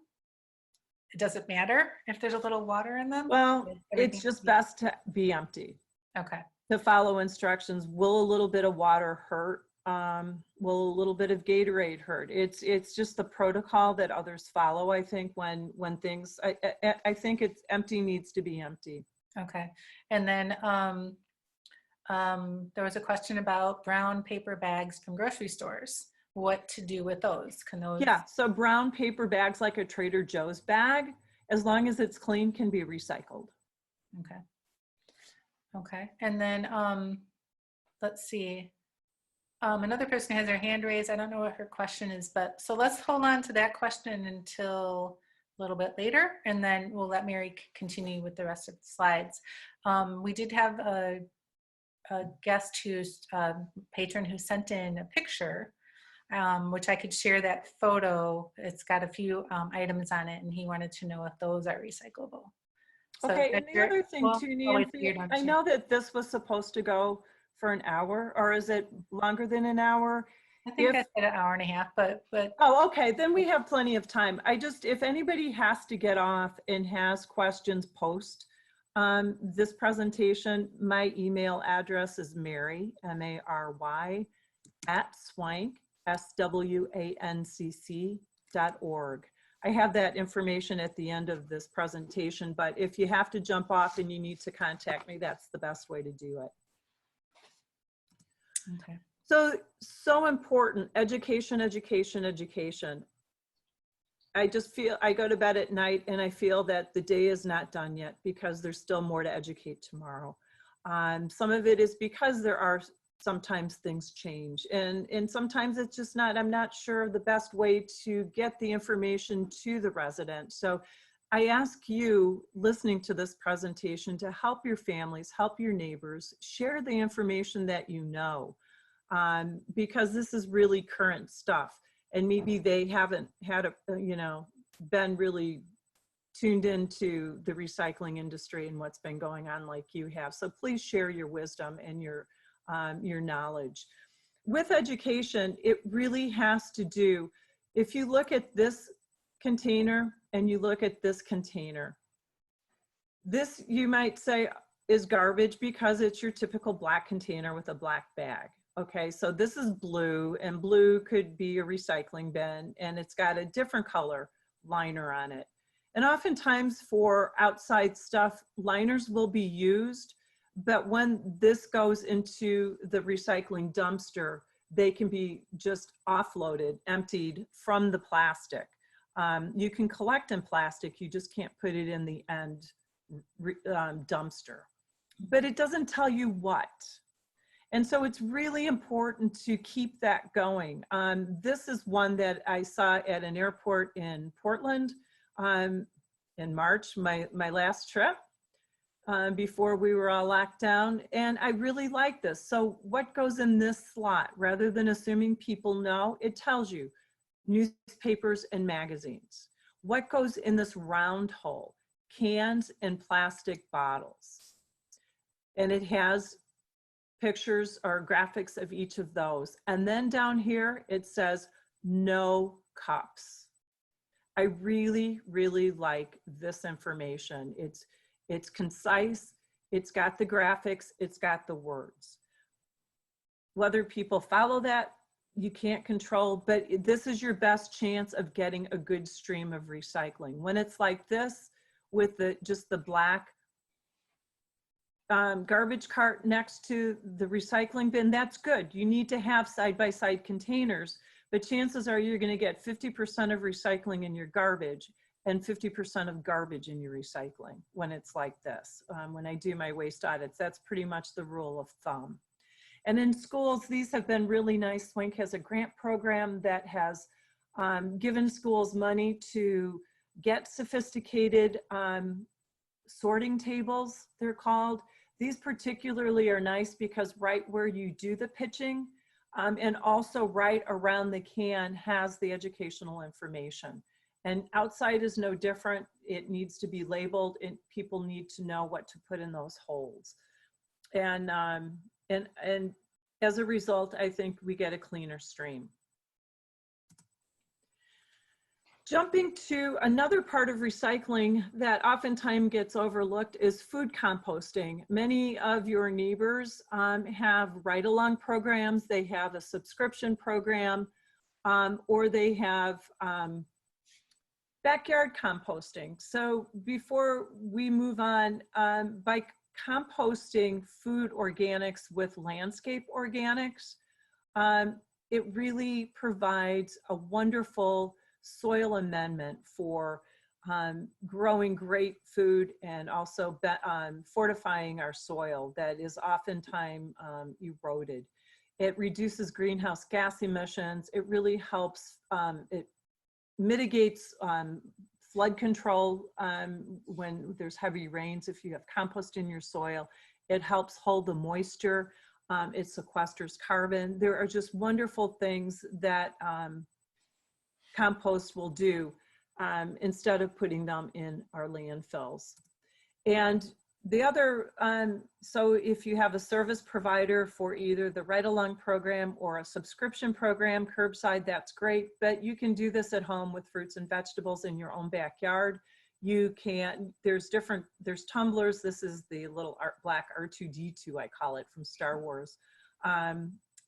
does it matter if there's a little water in them? Well, it's just best to be empty. Okay. To follow instructions. Will a little bit of water hurt? Will a little bit of Gatorade hurt? It's just the protocol that others follow. I think when things, I think it's empty needs to be empty. Okay. And then there was a question about brown paper bags from grocery stores. What to do with those? Can those? Yeah, so brown paper bags like a Trader Joe's bag, as long as it's clean, can be recycled. Okay. Okay. And then let's see. Another person has their hand raised. I don't know what her question is, but so let's hold on to that question until a little bit later, and then we'll let Mary continue with the rest of the slides. We did have a guest patron who sent in a picture, which I could share that photo. It's got a few items on it, and he wanted to know if those are recyclable. So okay, and the other thing too, Nancy, I know that this was supposed to go for an hour, or is it longer than an hour? I think I said an hour and a half, but. Oh, okay, then we have plenty of time. If anybody has to get off and has questions post this presentation, my email address is Mary, M-A-R-Y, @SWANCC, SWANCC.org. I have that information at the end of this presentation, but if you have to jump off and you need to contact me, that's the best way to do it. Okay. So important, education, education, education. I just feel, I go to bed at night and I feel that the day is not done yet because there's still more to educate tomorrow. Some of it is because there are sometimes things change and sometimes it's just not, I'm not sure the best way to get the information to the resident. So I ask you listening to this presentation to help your families, help your neighbors, share the information that you know, because this is really current stuff and maybe they haven't had been really tuned into the recycling industry and what's been going on like you have. So please share your wisdom and your knowledge. With education, it really has to do, if you look at this container and you look at this container, this you might say is garbage because it's your typical black container with a black bag. Okay, so this is blue and blue could be a recycling bin and it's got a different color liner on it. And oftentimes for outside stuff, liners will be used, but when this goes into the recycling dumpster, they can be just offloaded, emptied from the plastic. You can collect in plastic, you just can't put it in the end dumpster. But it doesn't tell you what. And so it's really important to keep that going. This is one that I saw at an airport in Portland in March, my last trip before we were all locked down. And I really like this. So what goes in this slot? Rather than assuming people know, it tells you newspapers and magazines. What goes in this round hole? Cans and plastic bottles. And it has pictures or graphics of each of those. And then down here, it says no cups. I really, really like this information. It's concise, it's got the graphics, it's got the words. Whether people follow that, you can't control, but this is your best chance of getting a good stream of recycling. When it's like this, with just the black garbage cart next to the recycling bin, that's good. You need to have side-by-side containers, but chances are you're going to get 50% of recycling in your garbage and 50% of garbage in your recycling when it's like this. When I do my waste audits, that's pretty much the rule of thumb. And in schools, these have been really nice. SWANCC has a grant program that has given schools money to get sophisticated sorting tables, they're called. These particularly are nice because right where you do the pitching and also right around the can has the educational information. And outside is no different. It needs to be labeled and people need to know what to put in those holes. And as a result, I think we get a cleaner stream. Jumping to another part of recycling that oftentimes gets overlooked is food composting. Many of your neighbors have ride-along programs, they have a subscription program, or they have backyard composting. So before we move on, by composting food organics with landscape organics, it really provides a wonderful soil amendment for growing great food and also fortifying our soil that is oftentimes eroded. It reduces greenhouse gas emissions. It really helps, it mitigates flood control when there's heavy rains. If you have compost in your soil, it helps hold the moisture. It sequesters carbon. There are just wonderful things that compost will do instead of putting them in our landfills. And the other, so if you have a service provider for either the ride-along program or a subscription program, curbside, that's great, but you can do this at home with fruits and vegetables in your own backyard. You can, there's tumblers. This is the little black R2-D2, I call it, from Star Wars.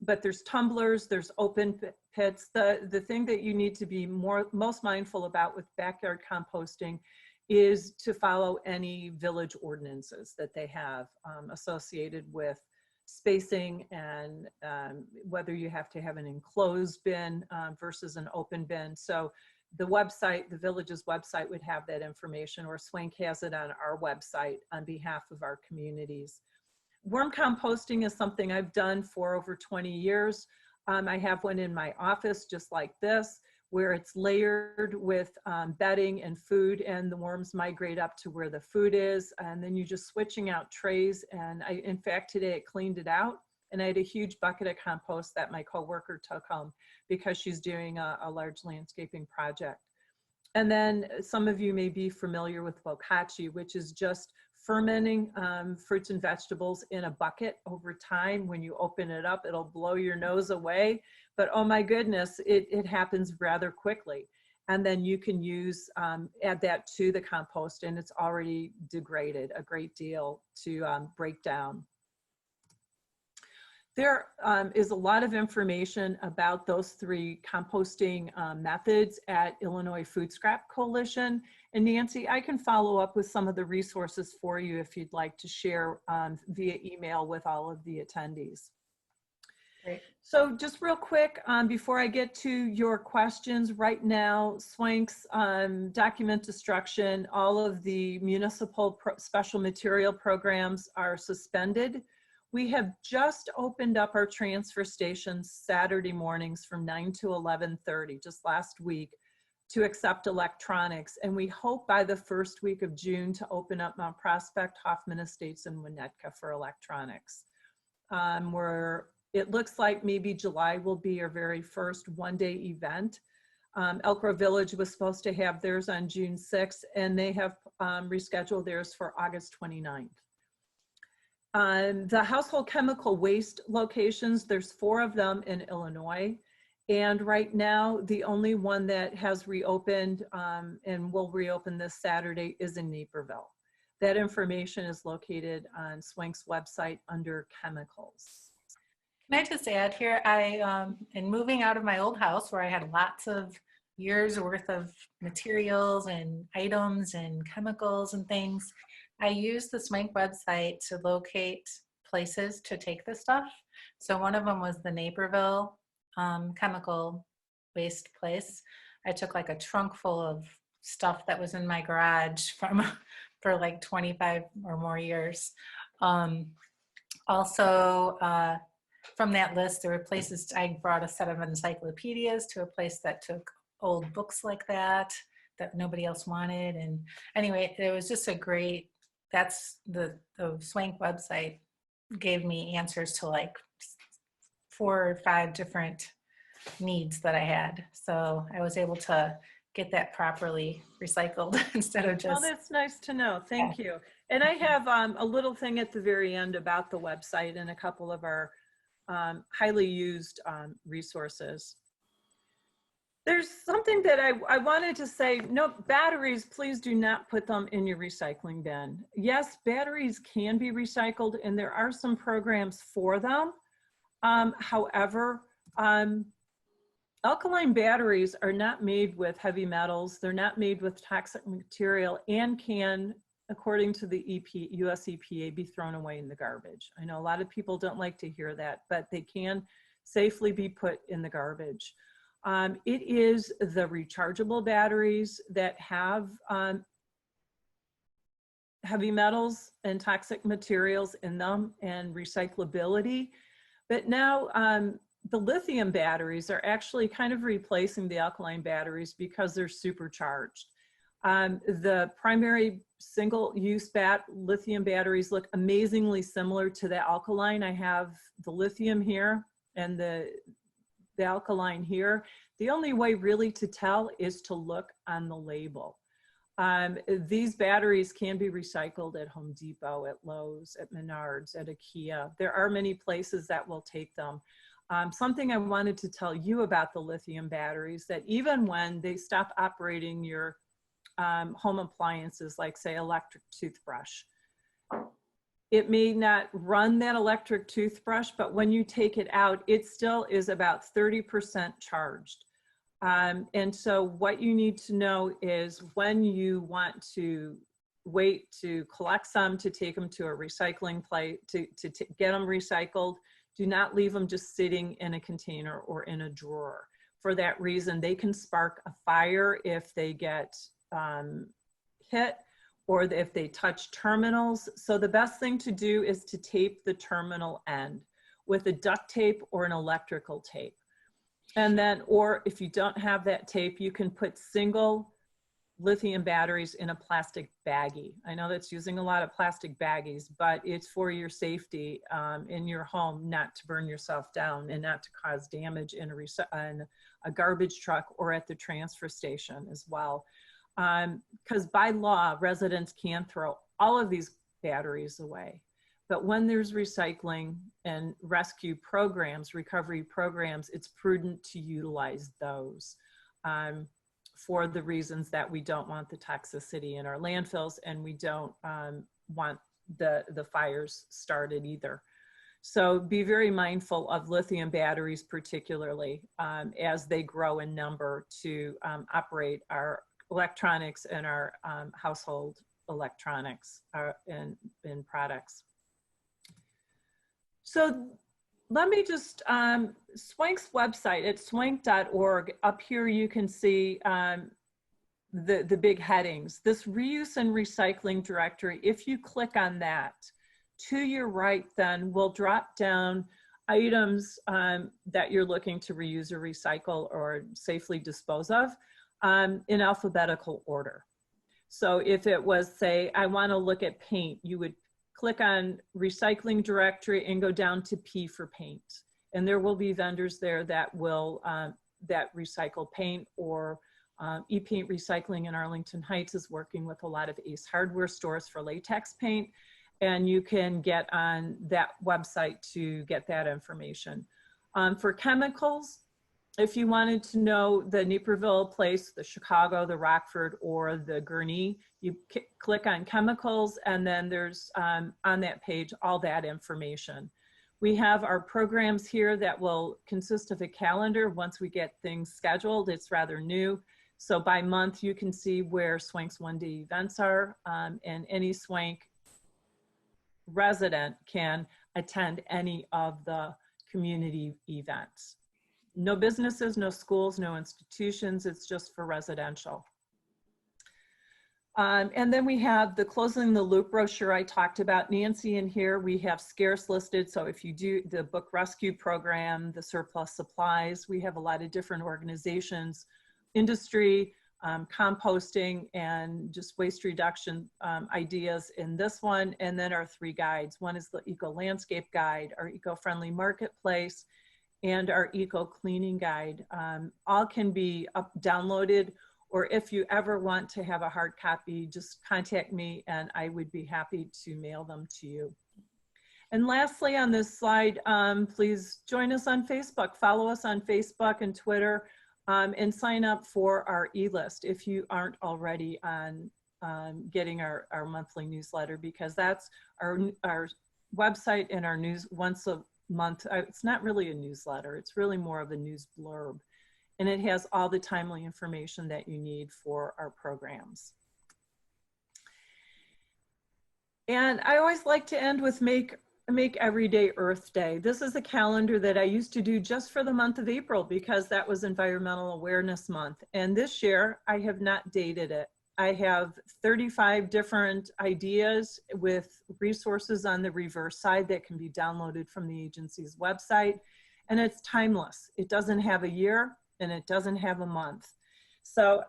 But there's tumblers, there's open pits. The thing that you need to be most mindful about with backyard composting is to follow any village ordinances that they have associated with spacing and whether you have to have an enclosed bin versus an open bin. So the website, the village's website would have that information, or SWANCC has it on our website on behalf of our communities. Worm composting is something I've done for over 20 years. I have one in my office just like this, where it's layered with bedding and food, and the worms migrate up to where the food is, and then you're just switching out trays. And in fact, today it cleaned it out, and I had a huge bucket of compost that my coworker took home because she's doing a large landscaping project. And then some of you may be familiar with bokashi, which is just fermenting fruits and vegetables in a bucket over time. When you open it up, it'll blow your nose away, but oh my goodness, it happens rather quickly. And then you can use, add that to the compost, and it's already degraded a great deal to break down. There is a lot of information about those three composting methods at Illinois Food Scrap Coalition. And Nancy, I can follow up with some of the resources for you if you'd like to share via email with all of the attendees. Great. So just real quick, before I get to your questions, right now, SWANCC's document destruction, all of the municipal special material programs are suspended. We have just opened up our transfer stations Saturday mornings from 9 to 11:30, just last week, to accept electronics. And we hope by the first week of June to open up Mount Prospect, Hoffman Estates, and Winnetka for electronics. It looks like maybe July will be our very first one-day event. Elk Grove Village was supposed to have theirs on June 6th, and they have rescheduled theirs for August 29th. The household chemical waste locations, there's 4 of them in Illinois. And right now, the only one that has reopened and will reopen this Saturday is in Naperville. That information is located on SWANCC's website under chemicals. Can I just add here, in moving out of my old house where I had lots of years worth of materials and items and chemicals and things, I used the SWANCC website to locate places to take the stuff. So one of them was the Naperville chemical waste place. I took like a trunk full of stuff that was in my garage for like 25 or more years. Also, from that list, there were places, I brought a set of encyclopedias to a place that took old books like that nobody else wanted. And anyway, it was just a great, that's the SWANCC website gave me answers to like 4 or 5 different needs that I had. So I was able to get that properly recycled instead of just. Oh, that's nice to know. Thank you. And I have a little thing at the very end about the website and a couple of our highly used resources. There's something that I wanted to say. No, batteries, please do not put them in your recycling bin. Yes, batteries can be recycled and there are some programs for them. However, alkaline batteries are not made with heavy metals. They're not made with toxic material and can, according to the US EPA, be thrown away in the garbage. I know a lot of people don't like to hear that, but they can safely be put in the garbage. It is the rechargeable batteries that have heavy metals and toxic materials in them and recyclability. But now the lithium batteries are actually kind of replacing the alkaline batteries because they're supercharged. The primary single-use lithium batteries look amazingly similar to the alkaline. I have the lithium here and the alkaline here. The only way really to tell is to look on the label. These batteries can be recycled at Home Depot, at Lowe's, at Menards, at IKEA. There are many places that will take them. Something I wanted to tell you about the lithium batteries, that even when they stop operating your home appliances, like say electric toothbrush, it may not run that electric toothbrush, but when you take it out, it still is about 30% charged. And so what you need to know is when you want to wait to collect some to take them to a recycling place, to get them recycled, do not leave them just sitting in a container or in a drawer. For that reason, they can spark a fire if they get hit or if they touch terminals. So the best thing to do is to tape the terminal end with a duct tape or an electrical tape. And then, or if you don't have that tape, you can put single lithium batteries in a plastic baggie. I know that's using a lot of plastic baggies, but it's for your safety in your home, not to burn yourself down and not to cause damage in a garbage truck or at the transfer station as well. Because by law, residents can throw all of these batteries away. But when there's recycling and rescue programs, recovery programs, it's prudent to utilize those for the reasons that we don't want the toxicity in our landfills and we don't want the fires started either. So be very mindful of lithium batteries, particularly as they grow in number to operate our electronics and our household electronics and products. So let me just, SWANCC's website at swanc.org, up here you can see the big headings. This reuse and recycling directory, if you click on that, To your right then will drop down items that you're looking to reuse or recycle or safely dispose of in alphabetical order. So if it was, say, I want to look at paint, you would click on recycling directory and go down to P for paint. And there will be vendors there that will that recycle paint, or ePaint Recycling in Arlington Heights is working with a lot of Ace Hardware stores for latex paint. And you can get on that website to get that information. For chemicals, if you wanted to know the Naperville place, the Chicago, the Rockford, or the Gurnee, you click on chemicals, and then there's on that page all that information. We have our programs here that will consist of a calendar once we get things scheduled. It's rather new. So by month, you can see where SWANCC's one-day events are, and any SWANCC resident can attend any of the community events. No businesses, no schools, no institutions. It's just for residential. And then we have the Closing the Loop brochure I talked about. Nancy, in here we have scarce listed. So if you do the book rescue program, the surplus supplies, we have a lot of different organizations, industry, composting, and just waste reduction ideas in this one. And then our 3 guides. One is the Eco Landscape Guide, our Eco-Friendly Marketplace, and our Eco Cleaning Guide. All can be downloaded, or if you ever want to have a hard copy, just contact me and I would be happy to mail them to you. And lastly on this slide, please join us on Facebook. Follow us on Facebook and Twitter, and sign up for our e-list if you aren't already on getting our monthly newsletter, because that's our website and our news once a month. It's not really a newsletter, it's really more of a news blurb. And it has all the timely information that you need for our programs. And I always like to end with Make Everyday Earth Day. This is a calendar that I used to do just for the month of April because that was Environmental Awareness Month. And this year I have not dated it. I have 35 different ideas with resources on the reverse side that can be downloaded from the agency's website. And it's timeless. It doesn't have a year and it doesn't have a month. So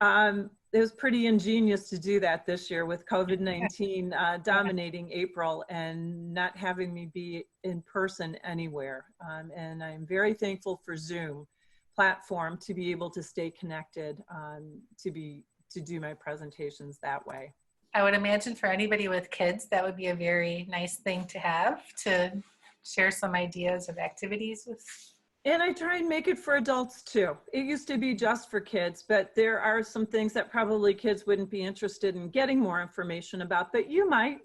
it was pretty ingenious to do that this year with COVID-19 dominating April and not having me be in person anywhere. And I'm very thankful for Zoom platform to be able to stay connected, to do my presentations that way. I would imagine for anybody with kids, that would be a very nice thing to have, to share some ideas of activities with. And I try and make it for adults too. It used to be just for kids, but there are some things that probably kids wouldn't be interested in getting more information about, but you might.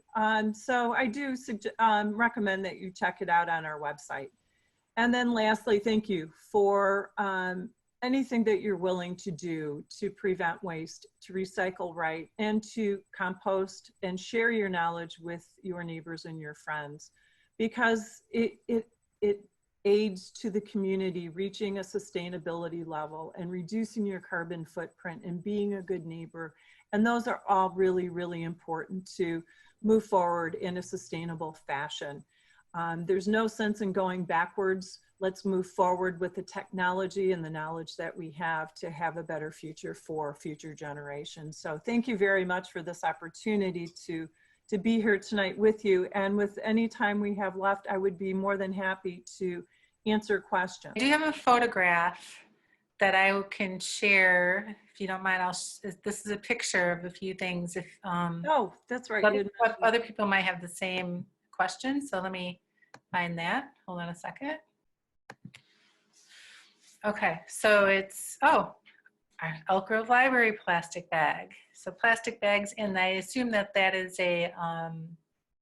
So I do recommend that you check it out on our website. And then lastly, thank you for anything that you're willing to do to prevent waste, to recycle right, and to compost and share your knowledge with your neighbors and your friends, because it aids to the community reaching a sustainability level and reducing your carbon footprint and being a good neighbor. And those are all really, really important to move forward in a sustainable fashion. There's no sense in going backwards. Let's move forward with the technology and the knowledge that we have to have a better future for future generations. So thank you very much for this opportunity to be here tonight with you. And with any time we have left, I would be more than happy to answer questions. I do have a photograph that I can share. If you don't mind, this is a picture of a few things. If oh, that's right. Other people might have the same question. So let me find that. Hold on a second. Okay, so it's, our Elk Grove Library plastic bag. So plastic bags, and I assume that that is a,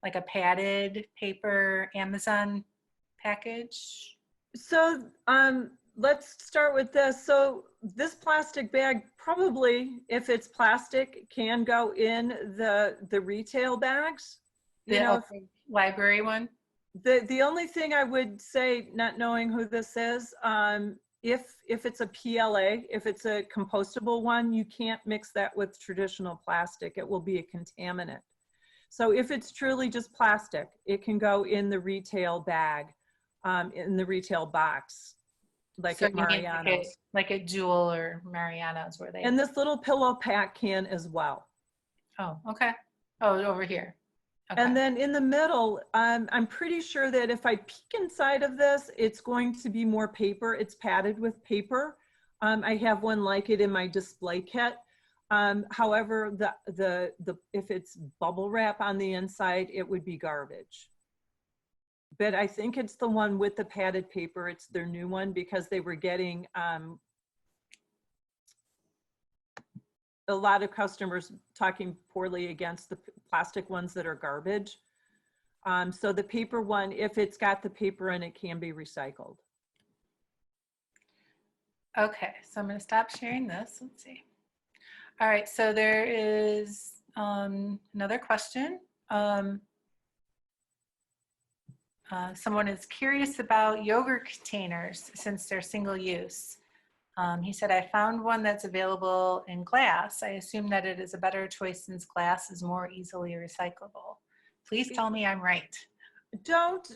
like a padded paper Amazon package. So let's start with this. So this plastic bag probably, if it's plastic, can go in the retail bags. You know, library one. The only thing I would say, not knowing who this is, if it's a PLA, if it's a compostable one, you can't mix that with traditional plastic. It will be a contaminant. So if it's truly just plastic, it can go in the retail bag, in the retail box, like So at you mean Mariano's. like at Jewel or Mariano's where they, And this little pillow pack can as well. oh, okay. Oh, over here. Okay. And then in the middle, I'm pretty sure that if I peek inside of this, it's going to be more paper. It's padded with paper. I have one like it in my display kit. However, if it's bubble wrap on the inside, it would be garbage. But I think it's the one with the padded paper. It's their new one because they were getting a lot of customers talking poorly against the plastic ones that are garbage. So the paper one, if it's got the paper in it, can be recycled. Okay, so I'm going to stop sharing this. Let's see. All right, so there is another question. Someone is curious about yogurt containers since they're single use. He said, I found one that's available in glass. I assume that it is a better choice since glass is more easily recyclable. Please tell me I'm right. Don't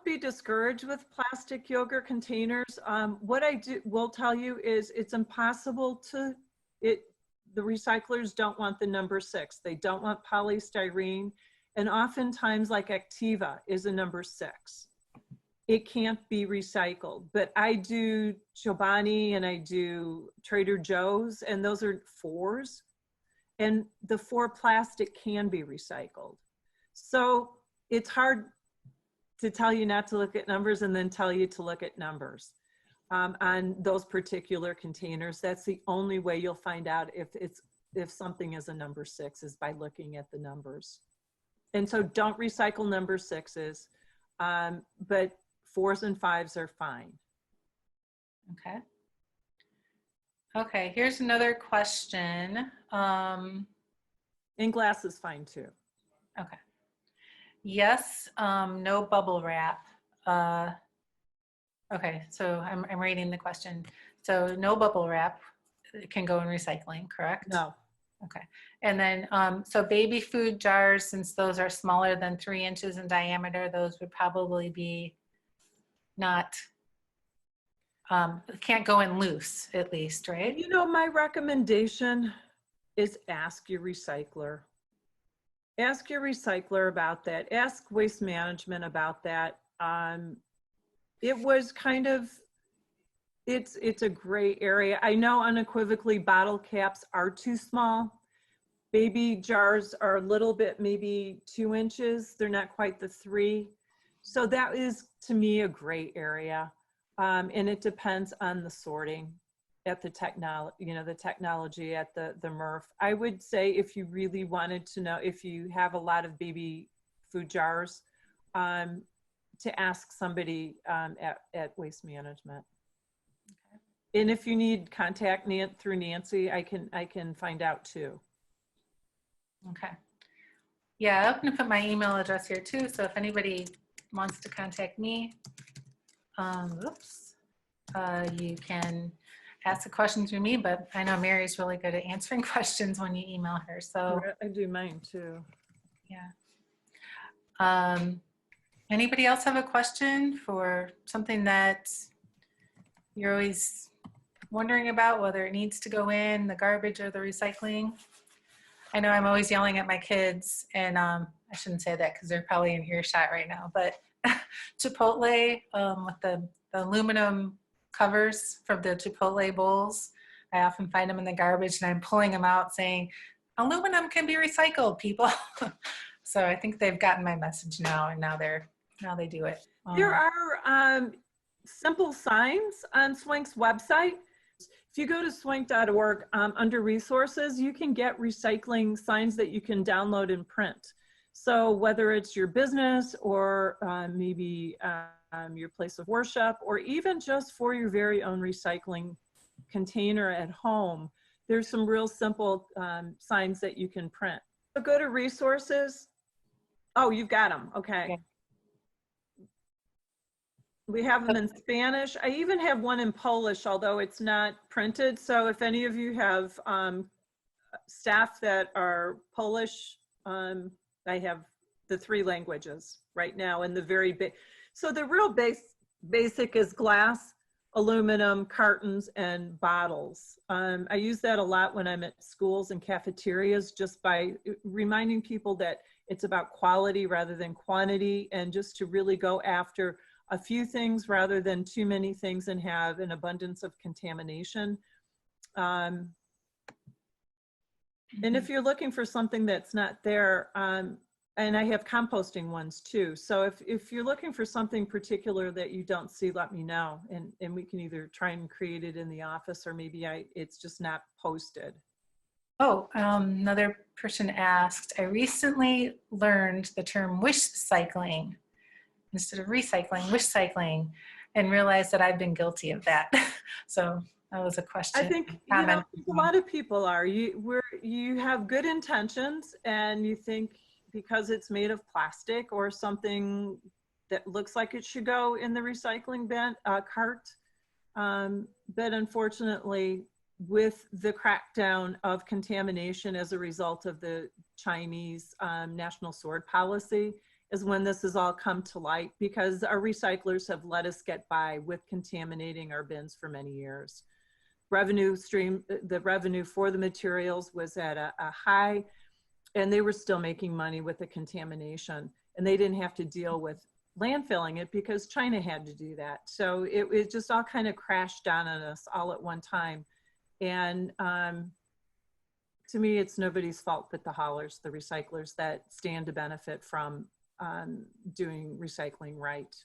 be discouraged with plastic yogurt containers. What I will tell you is it's impossible to, the recyclers don't want the number 6. They don't want polystyrene. And oftentimes like Activa is a number 6. It can't be recycled, but I do Chobani and I do Trader Joe's, and those are 4s, and the 4 plastic can be recycled. So it's hard to tell you not to look at numbers and then tell you to look at numbers on those particular containers. That's the only way you'll find out if something is a number 6 is by looking at the numbers. And so don't recycle number 6s, but 4s and 5s are fine. Okay. Okay, here's another question. And glass is fine too. Okay. Yes, no bubble wrap. Okay, so I'm reading the question. So no bubble wrap can go in recycling, correct? No. Okay. And then, so baby food jars, since those are smaller than 3 inches in diameter, those would probably be not, can't go in loose at least, right? You know, my recommendation is ask your recycler. Ask your recycler about that. Ask Waste Management about that. It was kind of, it's a gray area. I know unequivocally bottle caps are too small. Baby jars are a little bit, maybe 2 inches. They're not quite the 3. So that is, to me, a gray area. And it depends on the sorting at the technology, you know, the technology at the MRF. I would say if you really wanted to know, if you have a lot of baby food jars, to ask somebody at Waste Management. Okay. And if you need contact through Nancy, I can find out too. Okay. Yeah, I'm gonna put my email address here too. So if anybody wants to contact me, you can ask a question through me, but I know Mary's really good at answering questions when you email her. So I do mine too. Yeah. Anybody else have a question for something that you're always wondering about, whether it needs to go in the garbage or the recycling? I know I'm always yelling at my kids, and I shouldn't say that because they're probably in earshot right now, but Chipotle with the aluminum covers from the Chipotle bowls, I often find them in the garbage and I'm pulling them out saying, aluminum can be recycled, people. So I think they've gotten my message now, and now they do it. There are simple signs on SWANCC's website. If you go to swanc.org, under resources, you can get recycling signs that you can download and print. So whether it's your business or maybe your place of worship, or even just for your very own recycling container at home, there's some real simple signs that you can print. So go to resources. Oh, you've got them. Okay. Yeah. We have them in Spanish. I even have one in Polish, although it's not printed. So if any of you have staff that are Polish I have the 3 languages right now, and the very big. So the real basic is glass, aluminum, cartons, and bottles. I use that a lot when I'm at schools and cafeterias, just by reminding people that it's about quality rather than quantity, and just to really go after a few things rather than too many things and have an abundance of contamination. And if you're looking for something that's not there, and I have composting ones too. So if you're looking for something particular that you don't see, let me know. And we can either try and create it in the office, or maybe it's just not posted. Oh, another person asked, I recently learned the term wish cycling instead of recycling, wish cycling, and realized that I've been guilty of that. So that was a question. I think, you know, a lot of people are. You have good intentions, and you think because it's made of plastic or something that looks like it should go in the recycling bin, cart. But unfortunately, with the crackdown of contamination as a result of the Chinese national sword policy, is when this has all come to light, because our recyclers have let us get by with contaminating our bins for many years. The revenue for the materials was at a high, and they were still making money with the contamination, and they didn't have to deal with landfilling it because China had to do that. So it just all kind of crashed down on us all at one time. And to me, it's nobody's fault but the haulers, the recyclers that stand to benefit from doing recycling right.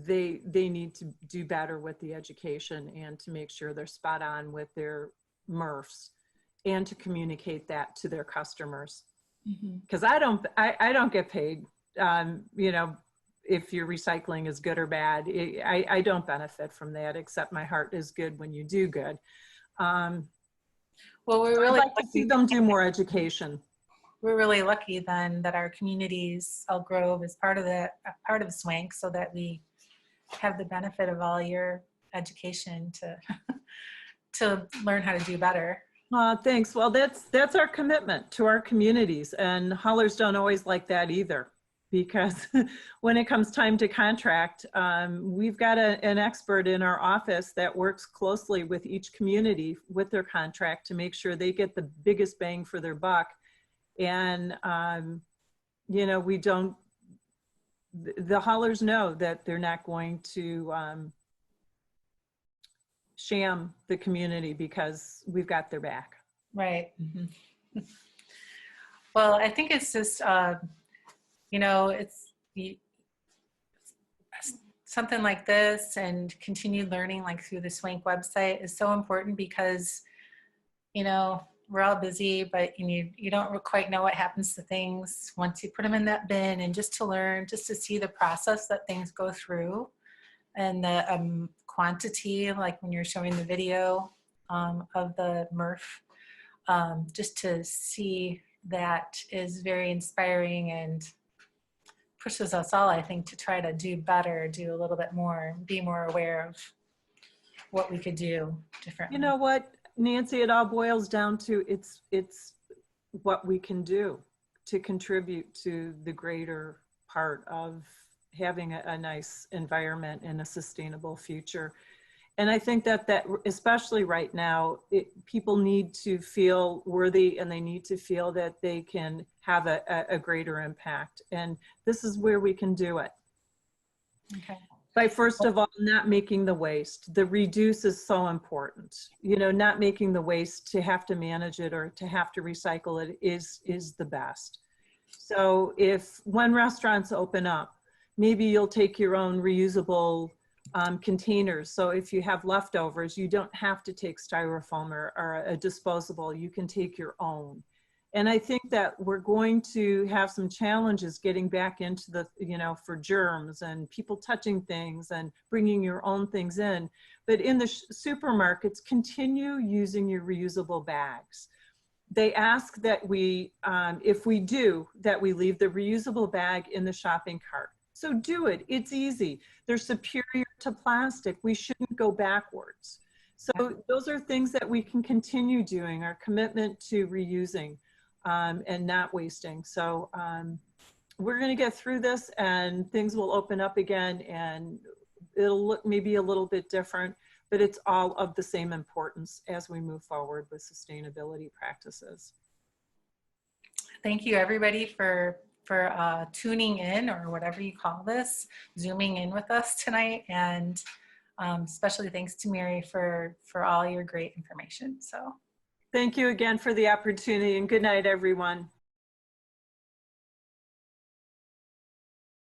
They need to do better with the education and to make sure they're spot on with their MRFs, and to communicate that to their customers. Because I don't get paid, you know, if your recycling is good or bad. I don't benefit from that, except my heart is good when you do good. Well, we're really I'd like to see them do more education. We're really lucky then that our communities, Elk Grove is part of SWANCC, so that we have the benefit of all your education to learn how to do better. Thanks. Well, that's our commitment to our communities, and haulers don't always like that either, because when it comes time to contract, we've got an expert in our office that works closely with each community with their contract to make sure they get the biggest bang for their buck. And, you know, the haulers know that they're not going to sham the community, because we've got their back. Right. Well, I think it's just, you know, it's something like this, and continued learning like through the SWANCC website is so important, because, you know, we're all busy, but you don't quite know what happens to things once you put them in that bin, and just to learn, just to see the process that things go through, and the quantity, like when you're showing the video of the MRF, just to see that is very inspiring, and pushes us all, I think, to try to do better, do a little bit more, be more aware of what we could do differently. You know what, Nancy, it all boils down to it's what we can do to contribute to the greater part of having a nice environment and a sustainable future. And I think that especially right now, people need to feel worthy, and they need to feel that they can have a greater impact. And this is where we can do it. Okay. By, first of all, not making the waste. The reduce is so important. You know, not making the waste, to have to manage it or to have to recycle it is the best. So when restaurants open up, maybe you'll take your own reusable containers. So if you have leftovers, you don't have to take styrofoam or a disposable. You can take your own. And I think that we're going to have some challenges getting back into the, you know, for germs and people touching things and bringing your own things in. But in the supermarkets, continue using your reusable bags. They ask that we, if we do, that we leave the reusable bag in the shopping cart. So do it. It's easy. They're superior to plastic. We shouldn't go backwards. So those are things that we can continue doing, our commitment to reusing. and not wasting. So we're going to get through this and things will open up again, and it'll look maybe a little bit different, but it's all of the same importance as we move forward with sustainability practices. Thank you everybody for tuning in, or whatever you call this, zooming in with us tonight. And especially thanks to Mary for all your great information. So thank you again for the opportunity, and good night, everyone.